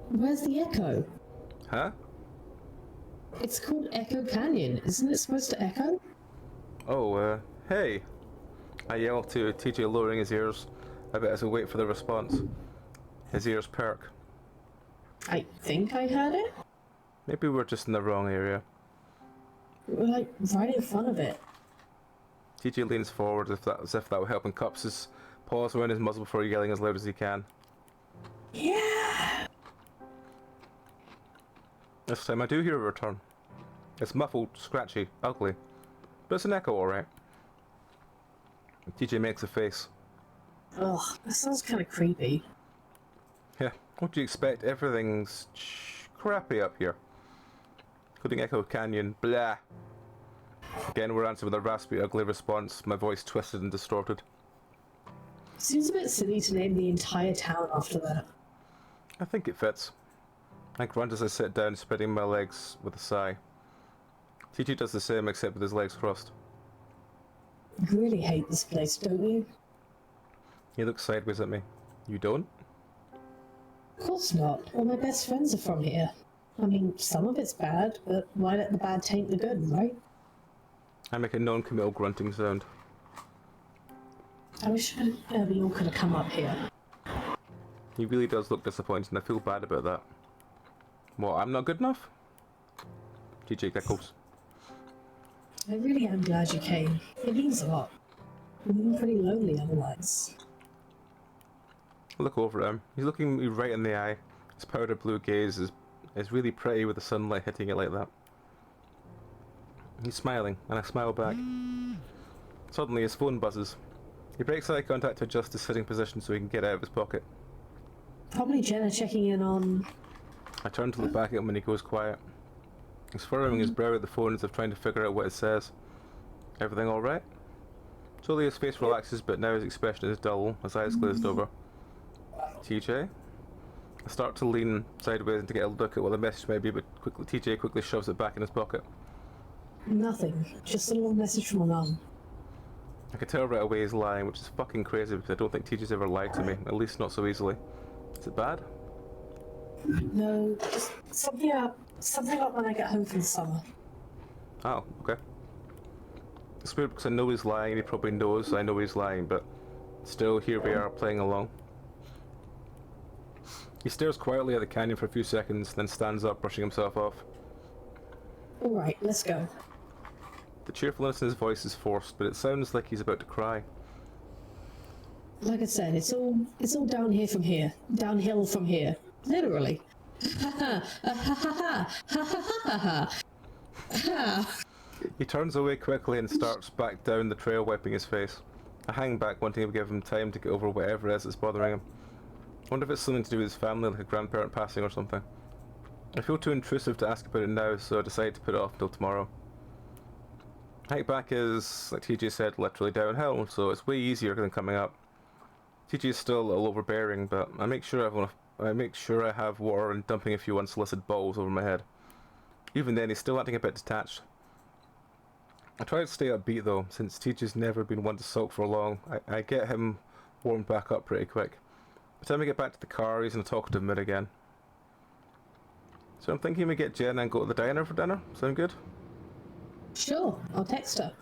Where's the echo? Huh? It's called Echo Canyon. Isn't it supposed to echo? Oh, hey. I yell to TJ, lowering his ears a bit as we wait for the response. His ears perk. I think I heard it. Maybe we're just in the wrong area. We're like right in front of it. TJ leans forward as if that would help and cups his paws around his muzzle before yelling as loud as he can. Yeah. This time I do hear a return. It's muffled, scratchy, ugly, but it's an echo alright. TJ makes a face. Ugh, that sounds kind of creepy. Yeah, what do you expect? Everything's crappy up here. Including Echo Canyon, blah. Again, we're answered with a raspy, ugly response, my voice twisted and distorted. Seems a bit silly to name the entire town after that. I think it fits. I grunt as I sit down, spreading my legs with a sigh. TJ does the same, except with his legs crossed. You really hate this place, don't you? He looks sideways at me. You don't? Of course not. All my best friends are from here. I mean, some of it's bad, but why let the bad taint the good, right? I make a non-committal grunting sound. I wish we all could have come up here. He really does look disappointed, and I feel bad about that. What, I'm not good enough? TJ giggles. I really am glad you came. It means a lot. We've been pretty lonely otherwise. I look over at him. He's looking me right in the eye. His powder blue gaze is really pretty with the sunlight hitting it like that. He's smiling, and I smile back. Suddenly his phone buzzes. He breaks eye contact to adjust his sitting position so he can get out of his pocket. Probably Jenna checking in on... I turn to look back at him when he goes quiet. He's furrowing his brow at the phone as if trying to figure out what it says. Everything alright? Slowly his face relaxes, but now his expression is dull, his eyes glazed over. TJ? I start to lean sideways and to get a look at what the message may be, but TJ quickly shoves it back in his pocket. Nothing. Just a little message from my mum. I can tell right away he's lying, which is fucking crazy because I don't think TJ's ever lied to me, at least not so easily. Is it bad? No, just something about when I get home from the summer. Oh, okay. It's weird because I know he's lying and he probably knows I know he's lying, but still here we are playing along. He stares quietly at the canyon for a few seconds, then stands up, brushing himself off. Alright, let's go. The cheerfulness in his voice is forced, but it sounds like he's about to cry. Like I said, it's all down here from here. Downhill from here. Literally. He turns away quickly and starts back down the trail, wiping his face. I hang back, wanting to give him time to get over whatever it is that's bothering him. I wonder if it's something to do with his family, like a grandparent passing or something. I feel too intrusive to ask about it now, so I decide to put it off until tomorrow. Hike back is, like TJ said, literally downhill, so it's way easier than coming up. TJ is still a little overbearing, but I make sure I have water and dumping a few unsolicited balls over my head. Even then, he's still acting a bit detached. I try to stay upbeat though, since TJ's never been one to sulk for long. I get him warmed back up pretty quick. By the time we get back to the car, he's in a talkative mood again. So I'm thinking we get Jenna and go to the diner for dinner. Sound good? Sure, I'll text her.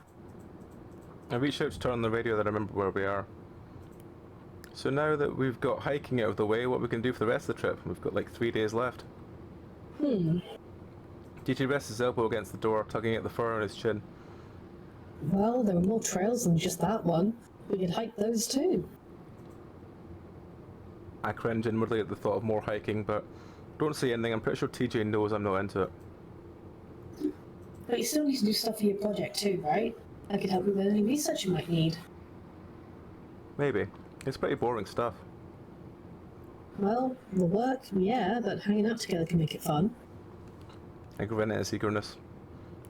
I reach out to turn on the radio that I remember where we are. So now that we've got hiking out of the way, what we can do for the rest of the trip? We've got like 3 days left. DJ rests his elbow against the door, tugging at the fur on his chin. Well, there are more trails than just that one. We could hike those too. I cringe inwardly at the thought of more hiking, but don't say anything. I'm pretty sure TJ knows I'm not into it. But you still need to do stuff for your project too, right? I could help you with any research you might need. Maybe. It's pretty boring stuff. Well, the work, yeah, but hanging out together can make it fun. I grin at his eagerness.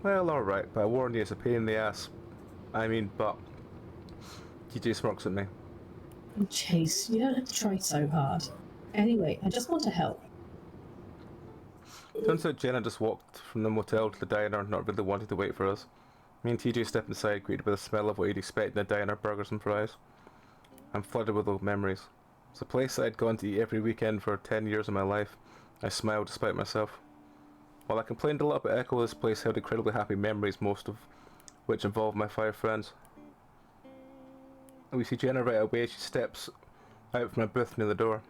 Well, alright, but I warn you, it's a pain in the ass. I mean, but... TJ smirks at me. Chase, you don't have to try so hard. Anyway, I just want to help. Turns out Jenna just walked from the motel to the diner, not really wanting to wait for us. Me and TJ step inside, greeted by the smell of what you'd expect in a diner, burgers and fries. I'm flooded with old memories. It's a place I'd gone to eat every weekend for 10 years of my life. I smiled despite myself. While I complained a lot about Echo, this place held incredibly happy memories, most of which involved my 5 friends. We see Jenna right away. She steps out from a booth near the door.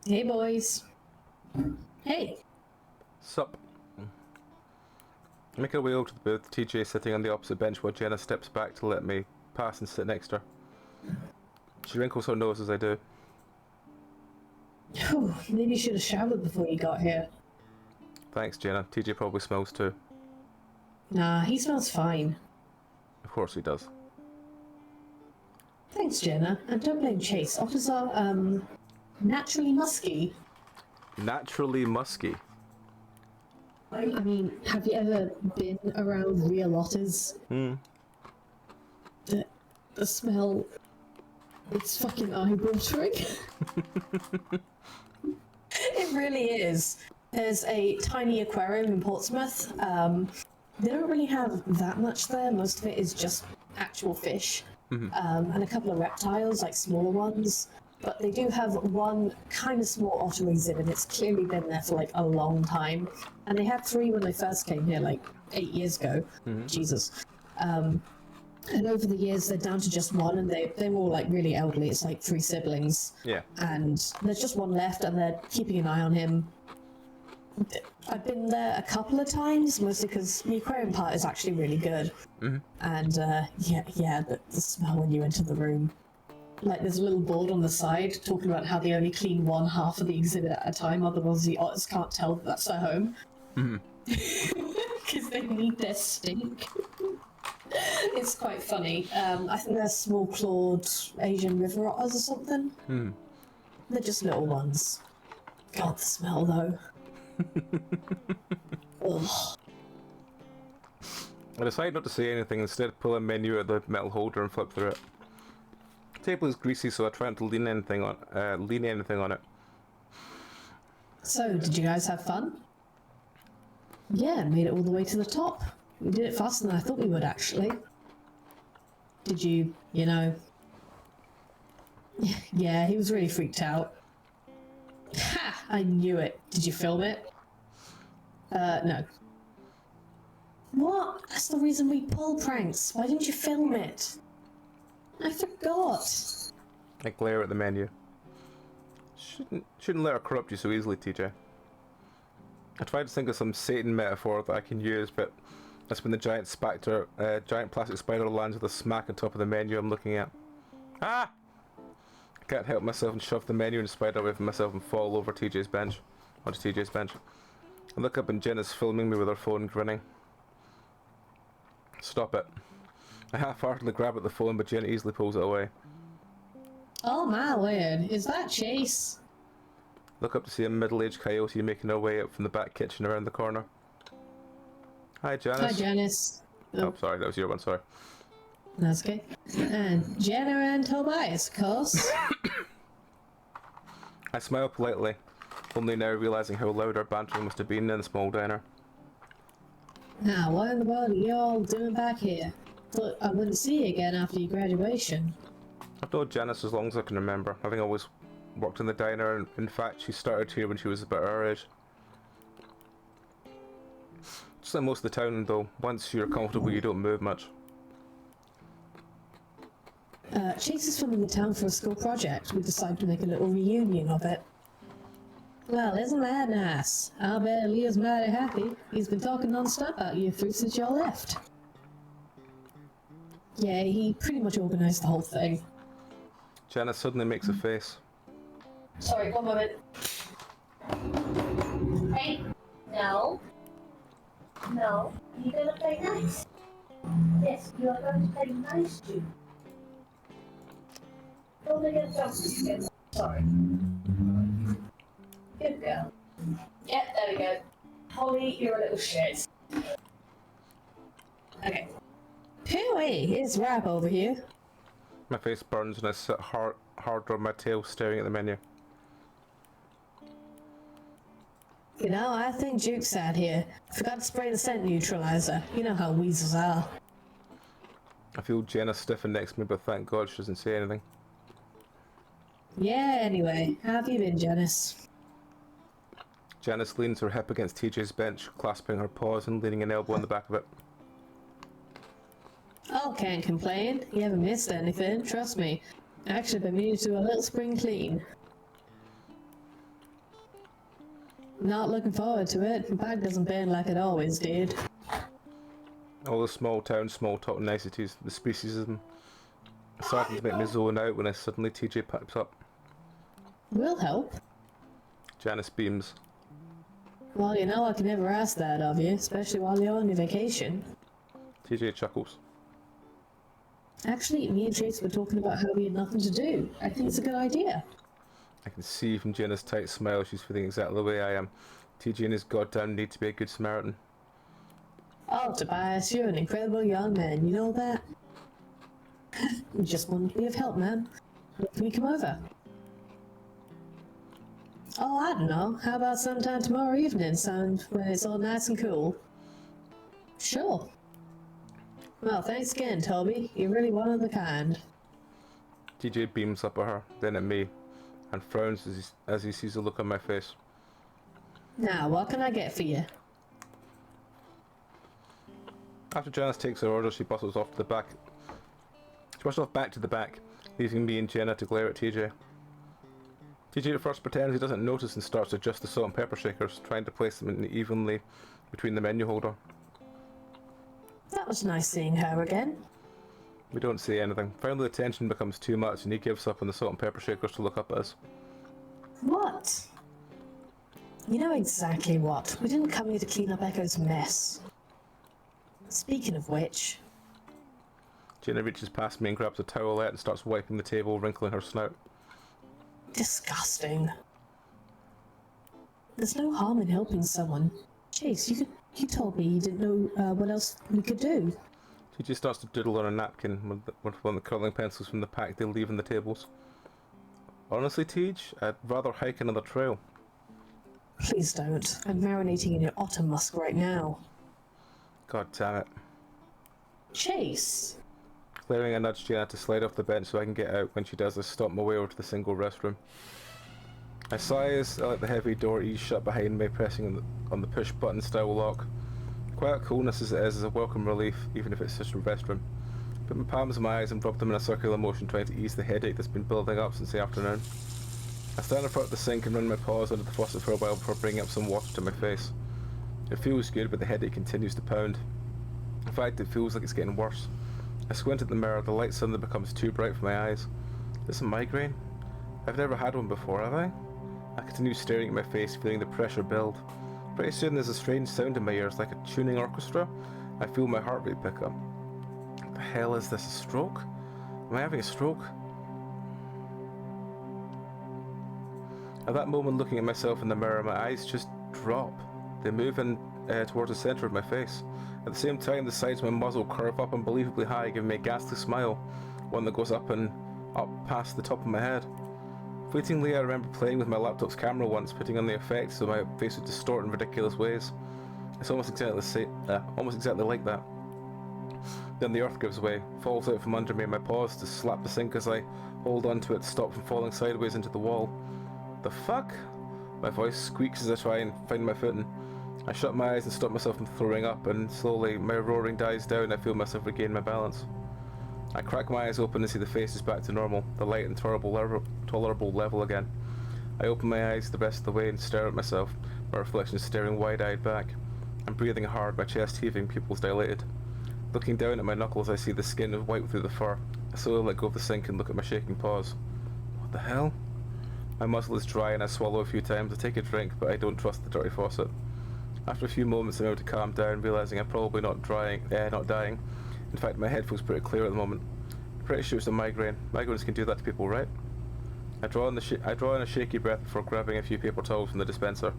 Hey, boys. Hey. Sup. I make our way over to the booth, TJ sitting on the opposite bench while Jenna steps back to let me pass and sit next to her. She wrinkles her nose as I do. Whew, maybe you should have showered before you got here. Thanks, Jenna. TJ probably smells too. Nah, he smells fine. Of course he does. Thanks, Jenna. And don't blame Chase. Otters are, naturally musky. Naturally musky? I mean, have you ever been around real otters? The smell... It's fucking eye-watering. It really is. There's a tiny aquarium in Portsmouth. They don't really have that much there. Most of it is just actual fish. And a couple of reptiles, like smaller ones. but they do have one kind of small otter exhibit. It's clearly been there for like a long time, and they had 3 when they first came here, like 8 years ago. Jesus. And over the years, they're down to just 1, and they're all like really elderly. It's like 3 siblings. Yeah. And there's just 1 left, and they're keeping an eye on him. I've been there a couple of times, mostly because the aquarium part is actually really good. And the smell when you enter the room. Like, there's a little board on the side talking about how they only clean 1/2 of the exhibit at a time, otherwise the otters can't tell that that's their home. Because they need their stink. It's quite funny. I think they're small-clawed Asian river otters or something. They're just little ones. God, the smell, though. Ugh. I decided not to say anything, instead pull a menu out of the metal holder and flip through it. The table is greasy, so I try not to lean anything on it. So, did you guys have fun? Yeah, made it all the way to the top. We did it faster than I thought we would, actually. Did you, Yeah, he was really freaked out. Ha! I knew it. Did you film it? No. What? That's the reason we pull pranks. Why didn't you film it? I forgot. I glare at the menu. Shouldn't let her corrupt you so easily, TJ. I tried to think of some Satan metaphor that I can use, but that's when the giant plastic spider lands with a smack on top of the menu I'm looking at. Ah! I can't help myself and shove the menu and spider away from myself and fall over onto TJ's bench. I look up and Jenna's filming me with her phone, grinning. Stop it. I half-heartedly grab at the phone, but Jenna easily pulls it away. Oh my word, is that Chase? Look up to see a middle-aged coyote making her way up from the back kitchen around the corner. Hi, Janice. Hi, Janice. Oh, sorry, that was your one, sorry. That's okay. And Jenna and Tobias, of course. I smile politely, only now realising how loud our bantering must have been in the small diner. Now, what in the world are you all doing back here? But I wouldn't see you again after your graduation. I've known Janice as long as I can remember, having always worked in the diner, and in fact she started here when she was about our age. Just like most of the town though, once you're comfortable you don't move much. Chase is filming the town for a school project. We decided to make a little reunion of it. Well, isn't that nice? I'll bet Leo's mighty happy. He's been talking non-stop about you three since y'all left. Yeah, he pretty much organised the whole thing. Janice suddenly makes a face. Sorry, 1 moment. Hey, no. No, you're gonna play nice. Yes, you are going to play nice too. Don't make it jump again. Sorry. Good girl. Yep, there we go. Holly, you're a little shit. Okay. Pooey, it's Rap over here. My face burns and I sit harder on my tail staring at the menu. You know, I think Duke's out here. Forgot to spray the scent neutralizer. You know how weasels are. I feel Jenna stiffen next to me, but thank God she doesn't say anything. Yeah, anyway, how have you been, Janice? Janice leans her hip against TJ's bench, clasping her paws and leaning an elbow on the back of it. Oh, can't complain. You haven't missed anything, trust me. Actually, been meaning to do a little spring clean. Not looking forward to it. The bag doesn't bend like it always did. All the small town, small talk niceties, the speciesism, starting to make me zone out when suddenly TJ pipes up. We'll help. Janice beams. Well, you know I can never ask that of you, especially while you're on your vacation. TJ chuckles. Actually, me and Chase were talking about how we had nothing to do. I think it's a good idea. I can see from Jenna's tight smile she's feeling exactly the way I am. TJ and his goddamn need to be a good Samaritan. Oh, Tobias, you're an incredible young man, you know that? We just wanted to be of help, man. When can we come over? Oh, I don't know. How about sometime tomorrow evening, when it's all nice and cool? Sure. Well, thanks again, Toby. You're really one of a kind. TJ beams up at her, then at me. and frowns as he sees the look on my face. Now, what can I get for you? After Janice takes her order, she bustles off to the back. She bustles off back to the back, leaving me and Jenna to glare at TJ. TJ at first pretends he doesn't notice and starts to adjust the salt and pepper shakers, trying to place them evenly between the menu holder. That was nice seeing her again. We don't say anything. Finally the tension becomes too much and he gives up on the salt and pepper shakers to look up at us. What? You know exactly what. We didn't come here to clean up Echo's mess. Speaking of which... Jenna reaches past me and grabs a towelette and starts wiping the table, wrinkling her snout. Disgusting. There's no harm in helping someone. Chase, you told me you didn't know what else we could do. She just starts to doodle on a napkin with one of the curling pencils from the pack they leave on the tables. Honestly, Tej, I'd rather hike another trail. Please don't. I'm marinating in your otter musk right now. God damn it. Chase! Glaring, I nudge Jenna to slide off the bench so I can get out. When she does, I stomp my way over to the single restroom. I sigh as I let the heavy door ease shut behind me, pressing on the push button style lock. Quiet coolness as it is a welcome relief, even if it's just a restroom. Put my palms in my eyes and rub them in a circular motion, trying to ease the headache that's been building up since the afternoon. I stand in front of the sink and run my paws under the faucet for a while before bringing up some water to my face. It feels good, but the headache continues to pound. In fact, it feels like it's getting worse. I squint at the mirror, the light suddenly becomes too bright for my eyes. Is this a migraine? I've never had one before, have I? I continue staring at my face, feeling the pressure build. Pretty soon there's a strange sound in my ears, like a tuning orchestra. I feel my heart rate pick up. What the hell is this, a stroke? Am I having a stroke? At that moment, looking at myself in the mirror, my eyes just drop. They move in towards the centre of my face. At the same time, the sides of my muzzle curve up unbelievably high, giving me a ghastly smile, one that goes up and up past the top of my head. Fleetingly, I remember playing with my laptop's camera once, putting on the effects so my face would distort in ridiculous ways. It's almost exactly like that. Then the earth gives way, falls out from under me, and my paws to slap the sink as I hold onto it to stop from falling sideways into the wall. The fuck? My voice squeaks as I try and find my footing. I shut my eyes and stop myself from throwing up, and slowly my roaring dies down and I feel myself regain my balance. I crack my eyes open and see the face is back to normal, the light and tolerable level again. I open my eyes the rest of the way and stare at myself, my reflection staring wide-eyed back. I'm breathing hard, my chest heaving, pupils dilated. Looking down at my knuckles, I see the skin is white through the fur. I slowly let go of the sink and look at my shaking paws. What the hell? My muzzle is dry and I swallow a few times. I take a drink, but I don't trust the dirty faucet. After a few moments, I'm able to calm down, realizing I'm probably not dying. In fact, my head feels pretty clear at the moment. I'm pretty sure it's a migraine. Migraines can do that to people, right? I draw in a shaky breath before grabbing a few paper towels from the dispenser.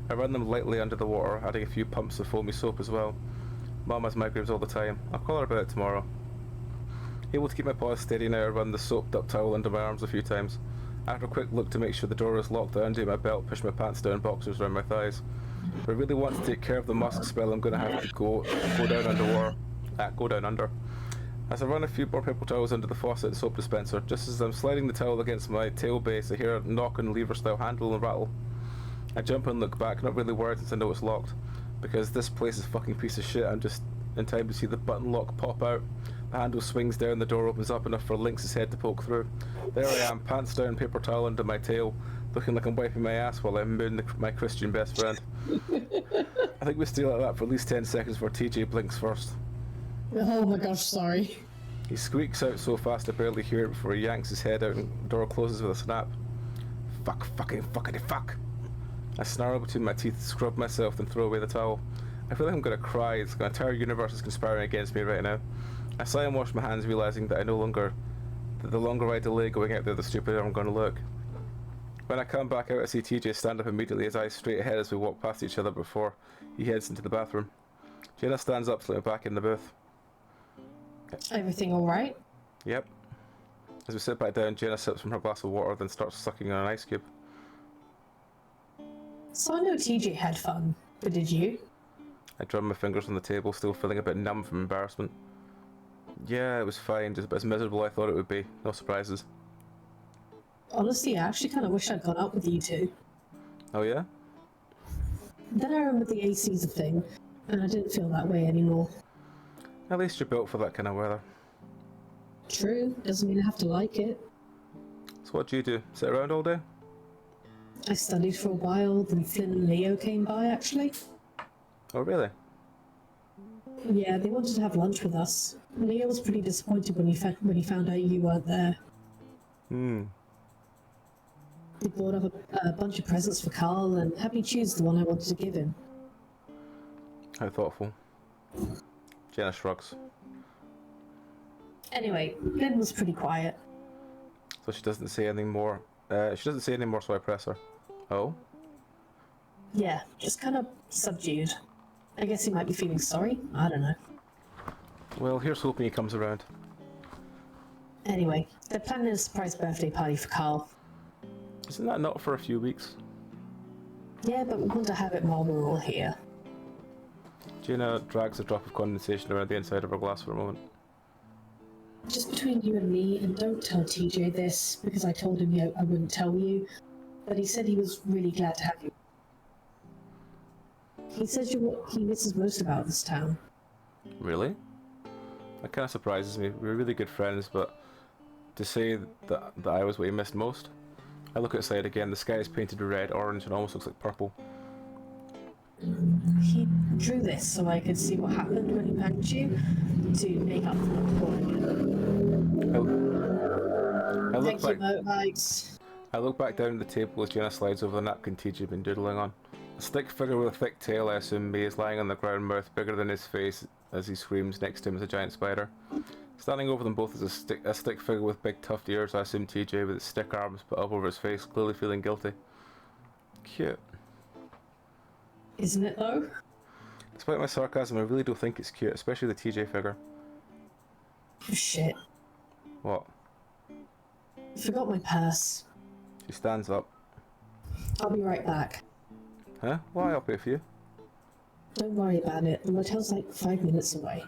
I run them lightly under the water, adding a few pumps of foamy soap as well. Mom has migraines all the time. I'll call her about it tomorrow. Able to keep my paws steady now, I run the soaped up towel under my arms a few times. After a quick look to make sure the door is locked, I undo my belt, push my pants down, boxers around my thighs. If I really want to take care of the musk spell, I'm going to have to go down underwater. Go down under. As I run a few more paper towels under the faucet and soap dispenser, just as I'm sliding the towel against my tail base, I hear a knock on lever style handle and rattle. I jump and look back, not really worried since I know it's locked, because this place is a fucking piece of shit. I'm just in time to see the button lock pop out. The handle swings down, the door opens up enough for Lynx's head to poke through. There I am, pants down, paper towel under my tail, looking like I'm wiping my ass while I moon my Christian best friend. I think we stay like that for at least 10 seconds before TJ blinks first. Oh my gosh, sorry. He squeaks out so fast I barely hear it before he yanks his head out and the door closes with a snap. Fuckity fuck. I snarl between my teeth, scrub myself, then throw away the towel. I feel like I'm gonna cry. It's the entire universe is conspiring against me right now. I sigh and wash my hands, realizing that the longer I delay going out there, the stupider I'm gonna look. When I come back out, I see TJ stand up immediately, his eyes straight ahead as we walk past each other before he heads into the bathroom. Jenna stands up, slipping back in the booth. Everything alright? Yep. As we sit back down, Jenna sips from her glass of water, then starts sucking on an ice cube. So I know TJ had fun, but did you? I drum my fingers on the table, still feeling a bit numb from embarrassment. Yeah, it was fine, just about as miserable as I thought it would be. No surprises. Honestly, I actually kind of wish I'd gone out with you two. Oh yeah? Then I remembered the AC's a thing, and I didn't feel that way anymore. At least you're built for that kind of weather. True, doesn't mean I have to like it. So what do you do? Sit around all day? I studied for a while, then Flynn and Leo came by, actually. Oh really? Yeah, they wanted to have lunch with us. Leo was pretty disappointed when he found out you weren't there. Hmm. He brought up a bunch of presents for Carl and had me choose the one I wanted to give him. How thoughtful. Jenna shrugs. Anyway, Lynn was pretty quiet. So she doesn't say anything more. She doesn't say any more, so I press her. Oh? Yeah, just kind of subdued. I guess he might be feeling sorry. I don't know. Well, here's hoping he comes around. Anyway, they're planning a surprise birthday party for Carl. Isn't that not for a few weeks? Yeah, but we want to have it while we're all here. Jenna drags a drop of condensation around the inside of her glass for a moment. Just between you and me, and don't tell TJ this, because I told him I wouldn't tell you, but he said he was really glad to have you. He says you're what he misses most about this town. Really? That kind of surprises me. We were really good friends, but to say that I was what he missed most? I look outside again. The sky is painted red, orange, and almost looks like purple. He drew this so I could see what happened when he banged you, to make up for not calling I it. look Thank back. you, motorbikes. I look back down at the table as Jenna slides over the napkin TJ had been doodling on. A stick figure with a thick tail, I assume, May, is lying on the ground, mouth bigger than his face as he screams. Next to him is a giant spider. Standing over them both is a stick figure with big tufted ears, I assume TJ, with its stick arms put up over his face, clearly feeling guilty. Cute. Isn't it though? Despite my sarcasm, I really do think it's cute, especially the TJ figure. Oh, shit. What? I forgot my purse. She stands up. I'll be right back. Huh? Why? I'll pay for you. Don't worry about it. The motel's like 5 minutes away.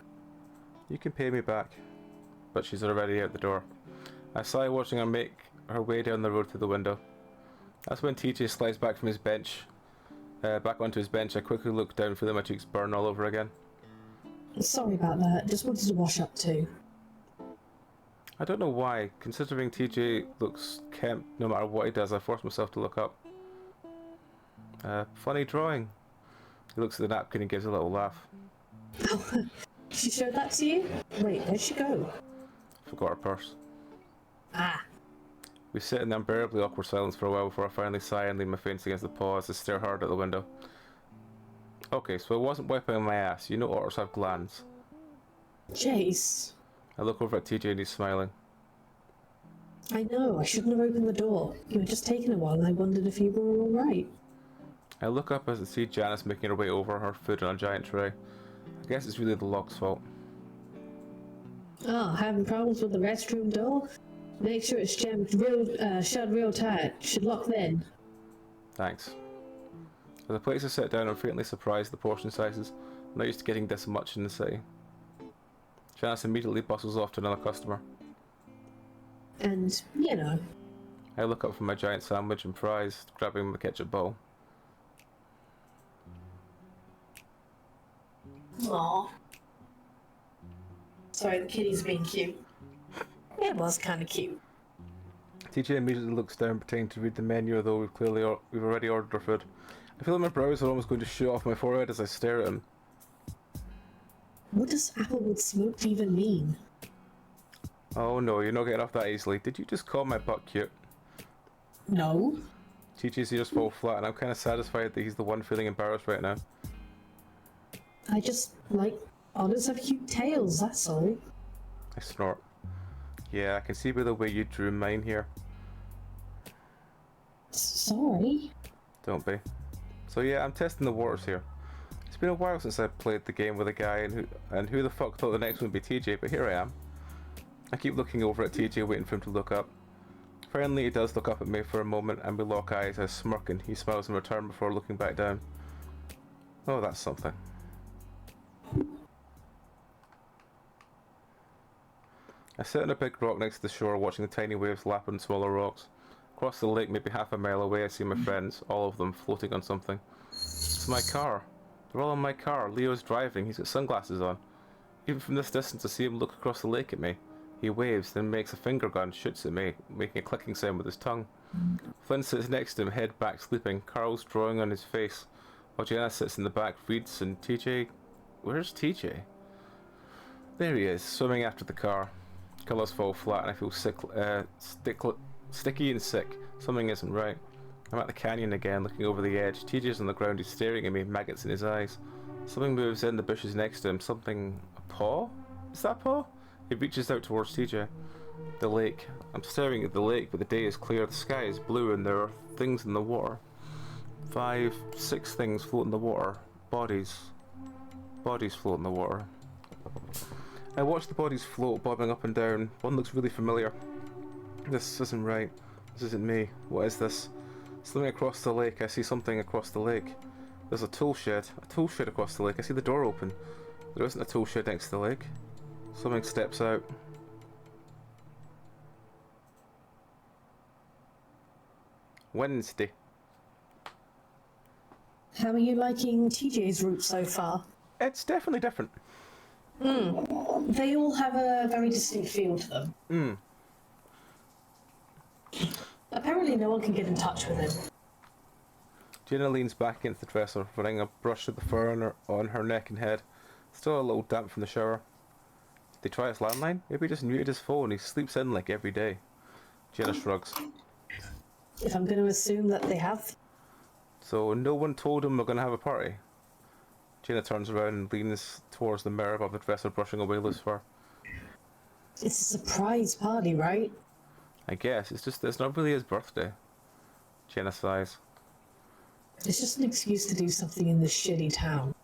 You can pay me back. But she's already out the door. I sigh watching her make her way down the road through the window. That's when TJ slides back from his bench. Back onto his bench, I quickly look down, feeling my cheeks burn all over again. Sorry about that. Just wanted to wash up too. I don't know why. Considering TJ looks kempt no matter what he does, I force myself to look up. Funny drawing. He looks at the napkin and gives a little laugh. She showed that to you? Wait, where'd she go? Forgot her purse. Ah. We sit in the unbearably awkward silence for a while before I finally sigh and lean my face against the paw as I stare hard at the window. Okay, so I wasn't wiping my ass. You know otters have glands. Jace. I look over at TJ and he's smiling. I know, I shouldn't have opened the door. You were just taking a while and I wondered if you were alright. I look up as I see Janice making her way over, her food on a giant tray. I guess it's really the lock's fault. Oh, having problems with the restroom door? Make sure it's shut real tight. Should lock then. Thanks. As I place to sit down, I'm faintly surprised at the portion sizes. I'm not used to getting this much in the city. Janice immediately bustles off to another customer. And, you know. I look up from my giant sandwich and fries, grabbing my ketchup bowl. Aww. Sorry, the kitty's being cute. It was kind of cute. TJ immediately looks down, pretending to read the menu, although we've already ordered our food. I feel like my brows are almost going to shoot off my forehead as I stare at him. What does applewood smoked even mean? Oh no, you're not getting off that easily. Did you just call my butt cute? No. TJ's ears fall flat, and I'm kind of satisfied that he's the one feeling embarrassed right now. I just like otters have cute tails, that's all. I snort. Yeah, I can see by the way you drew mine here. Sorry. Don't be. So yeah, I'm testing the waters here. It's been a while since I played the game with a guy, and who the fuck thought the next one would be TJ, but here I am. I keep looking over at TJ, waiting for him to look up. Finally, he does look up at me for a moment, and we lock eyes. I smirk, and he smiles in return before looking back down. Oh, that's something. I sit on a big rock next to the shore, watching the tiny waves lap on smaller rocks. Across the lake, maybe half a mile away, I see my friends, all of them floating on something. It's my car. They're all in my car. Leo's driving. He's got sunglasses on. Even from this distance, I see him look across the lake at me. He waves, then makes a finger gun, shoots at me, making a clicking sound with his tongue. Flynn sits next to him, head back, sleeping. Carl's drawing on his face, while Jenna sits in the back, reads, and TJ... Where's TJ? There he is, swimming after the car. Colours fall flat and I feel sticky and sick. Something isn't right. I'm at the canyon again, looking over the edge. TJ's on the ground, he's staring at me, maggots in his eyes. Something moves in the bushes next to him. Something... a paw? Is that a paw? He reaches out towards TJ. The lake. I'm staring at the lake, but the day is clear, the sky is blue, and there are things in the water. 5, 6 things float in the water. Bodies. Bodies float in the water. I watch the bodies float, bobbing up and down. One looks really familiar. This isn't right. This isn't me. What is this? Swimming across the lake, I see something across the lake. There's a tool shed. A tool shed across the lake. I see the door open. There isn't a tool shed next to the lake. Something steps out. Wednesday. How are you liking TJ's route so far? It's definitely different. They all have a very distinct feel to them. Apparently no one can get in touch with him. Jenna leans back against the dresser, running a brush of the fur on her neck and head. Still a little damp from the shower. Did they try his landline? Maybe he just muted his phone. He sleeps in like every day. Jenna shrugs. If I'm going to assume that they have. So no one told him we're going to have a party? Jenna turns around and leans towards the mirror above the dresser, brushing away loose fur. It's a surprise party, right? I guess. It's not really his birthday. Jenna sighs. It's just an excuse to do something in this shitty town.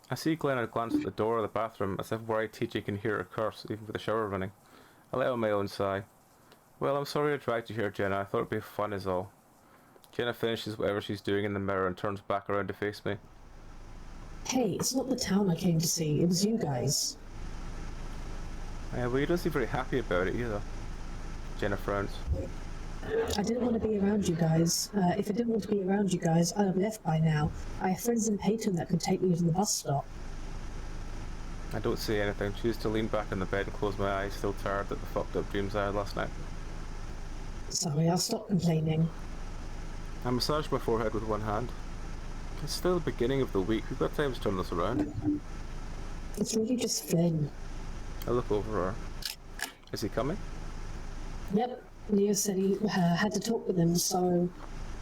I see Glenna glance at the door of the bathroom, as if worried TJ can hear her curse, even with the shower running. I let out my own sigh. Well, I'm sorry I dragged you here, Jenna. I thought it'd be fun is all. Jenna finishes whatever she's doing in the mirror and turns back around to face me. Hey, it's not the town I came to see. It was you guys. Yeah, well, you don't seem very happy about it either. Jenna frowns. I didn't want to be around you guys. If I didn't want to be around you guys, I'd have left by now. I have friends in Peyton that could take me to the bus stop. I don't say anything. Choose to lean back on the bed and close my eyes, still tired at the fucked up dreams I had last night. Sorry, I'll stop complaining. I massage my forehead with one hand. It's still the beginning of the week. We've got time to turn this around. It's really just Flynn. I look over her. Is he coming? Yep, Leo said he had to talk with him, so...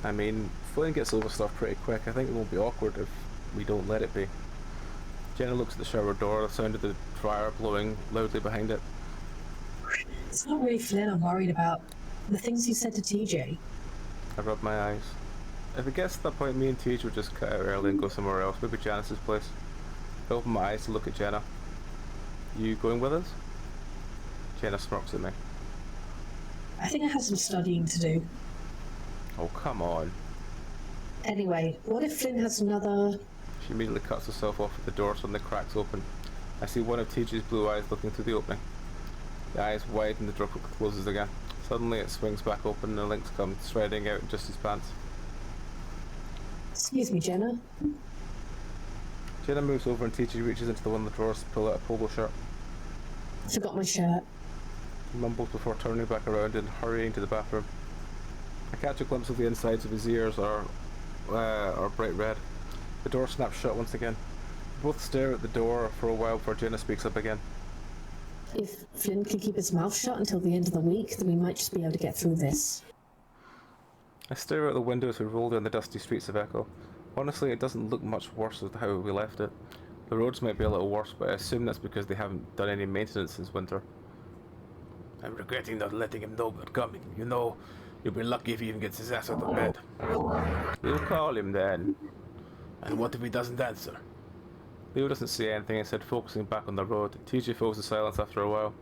I mean, Flynn gets over stuff pretty quick. I think it won't be awkward if we don't let it be. Jenna looks at the shower door, the sound of the dryer blowing loudly behind it. It's not really Flynn I'm worried about. The things he said to TJ. I rub my eyes. If it gets to that point, me and TJ will just cut out early and go somewhere else, maybe Janice's place. I open my eyes to look at Jenna. You going with us? Jenna smirks at me. I think I have some studying to do. Oh, come on. Anyway, what if Flynn has another... She immediately cuts herself off at the door, suddenly cracks open. I see one of TJ's blue eyes looking through the opening. The eyes widen and the door closes again. Suddenly it swings back open and the lynx comes striding out in just his pants. Excuse me, Jenna. Jenna moves over and TJ reaches into one of the drawers to pull out a polo shirt. Forgot my shirt. He mumbles before turning back around and hurrying to the bathroom. I catch a glimpse of the insides of his ears are bright red. The door snaps shut once again. We both stare at the door for a while before Jenna speaks up again. If Flynn can keep his mouth shut until the end of the week, then we might just be able to get through this. I stare out the window as we roll down the dusty streets of Echo. Honestly, it doesn't look much worse than how we left it. The roads might be a little worse, but I assume that's because they haven't done any maintenance since winter. I'm regretting not letting him know we're coming. You know, you'll be lucky if he even gets his ass out of bed. We'll call him then. And what if he doesn't answer? Leo doesn't say anything, instead focusing back on the road. TJ fills the silence after a while.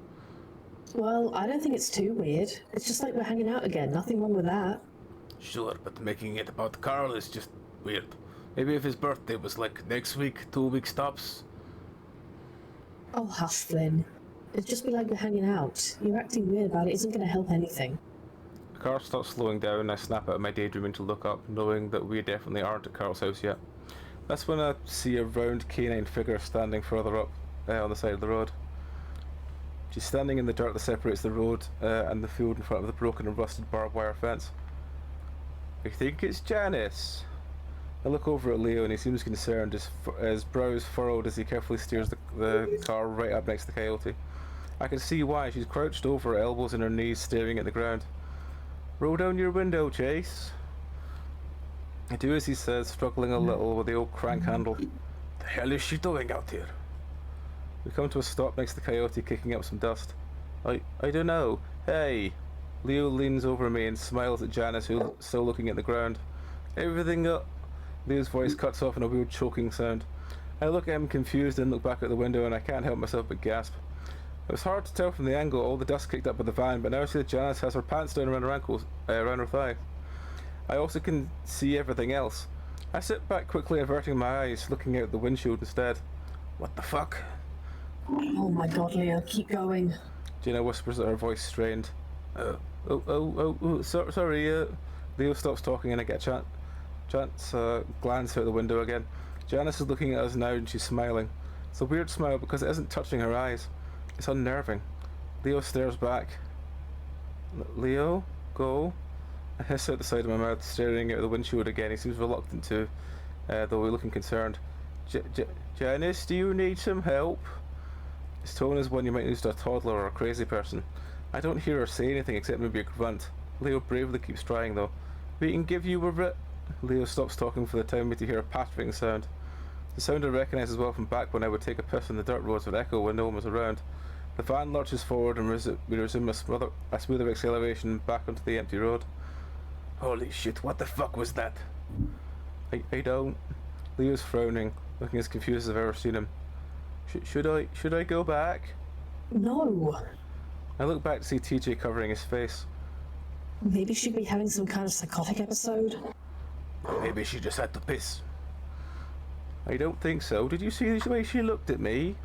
Well, I don't think it's too weird. It's just like we're hanging out again. Nothing wrong with that. Sure, but making it about Carl is just weird. Maybe if his birthday was like next week, 2 weeks tops. Oh, hush, Flynn. It'd just be like we're hanging out. You're acting weird about it isn't going to help anything. I car stops slowing down and I snap out of my daydreaming to look up, knowing that we definitely aren't at Carl's house yet. That's when I see a round canine figure standing further up on the side of the road. She's standing in the dirt that separates the road and the field in front of the broken and rusted barbed wire fence. I think it's Janice. I look over at Leo and he seems concerned, his brows furrowed as he carefully steers the car right up next to the Coyote. I can see why. She's crouched over, elbows in her knees, staring at the ground. Roll down your window, Chase. I do as he says, struggling a little with the old crank handle. The hell is she doing out here? We come to a stop next to the Coyote, kicking up some dust. I don't know. Hey! Leo leans over me and smiles at Janice, who's still looking at the ground. Everything up. Leo's voice cuts off in a weird choking sound. I look at him confused and look back at the window and I can't help myself but gasp. It was hard to tell from the angle, all the dust kicked up by the van, but now I see that Janice has her pants down around her ankles, around her thigh. I also can see everything else. I sit back quickly, averting my eyes, looking out the windshield instead. What the fuck? Oh my god, Leo, keep going. Jenna whispers that her voice strained. Sorry. Leo stops talking and I get a chance glance out the window again. Janice is looking at us now and she's smiling. It's a weird smile because it isn't touching her eyes. It's unnerving. Leo stares back. Leo, go. I hiss out the side of my mouth, staring out the windshield again. He seems reluctant to, though we're looking concerned. Janice, do you need some help? His tone is one you might use to a toddler or a crazy person. I don't hear her say anything except maybe a grunt. Leo bravely keeps trying though. We can give you a Leo stops talking for the time me to hear a pattering sound. The sound I recognise as well from back when I would take a piss on the dirt roads would echo when no one was around. The van lurches forward and we resume a smoother acceleration back onto the empty road. Holy shit, what the fuck was that? I don't. Leo's frowning, looking as confused as I've ever seen him. Should I go back? No. I look back to see TJ covering his face. Maybe she'd be having some kind of psychotic episode. Maybe she just had to piss. I don't think so. Did you see the way she looked at me?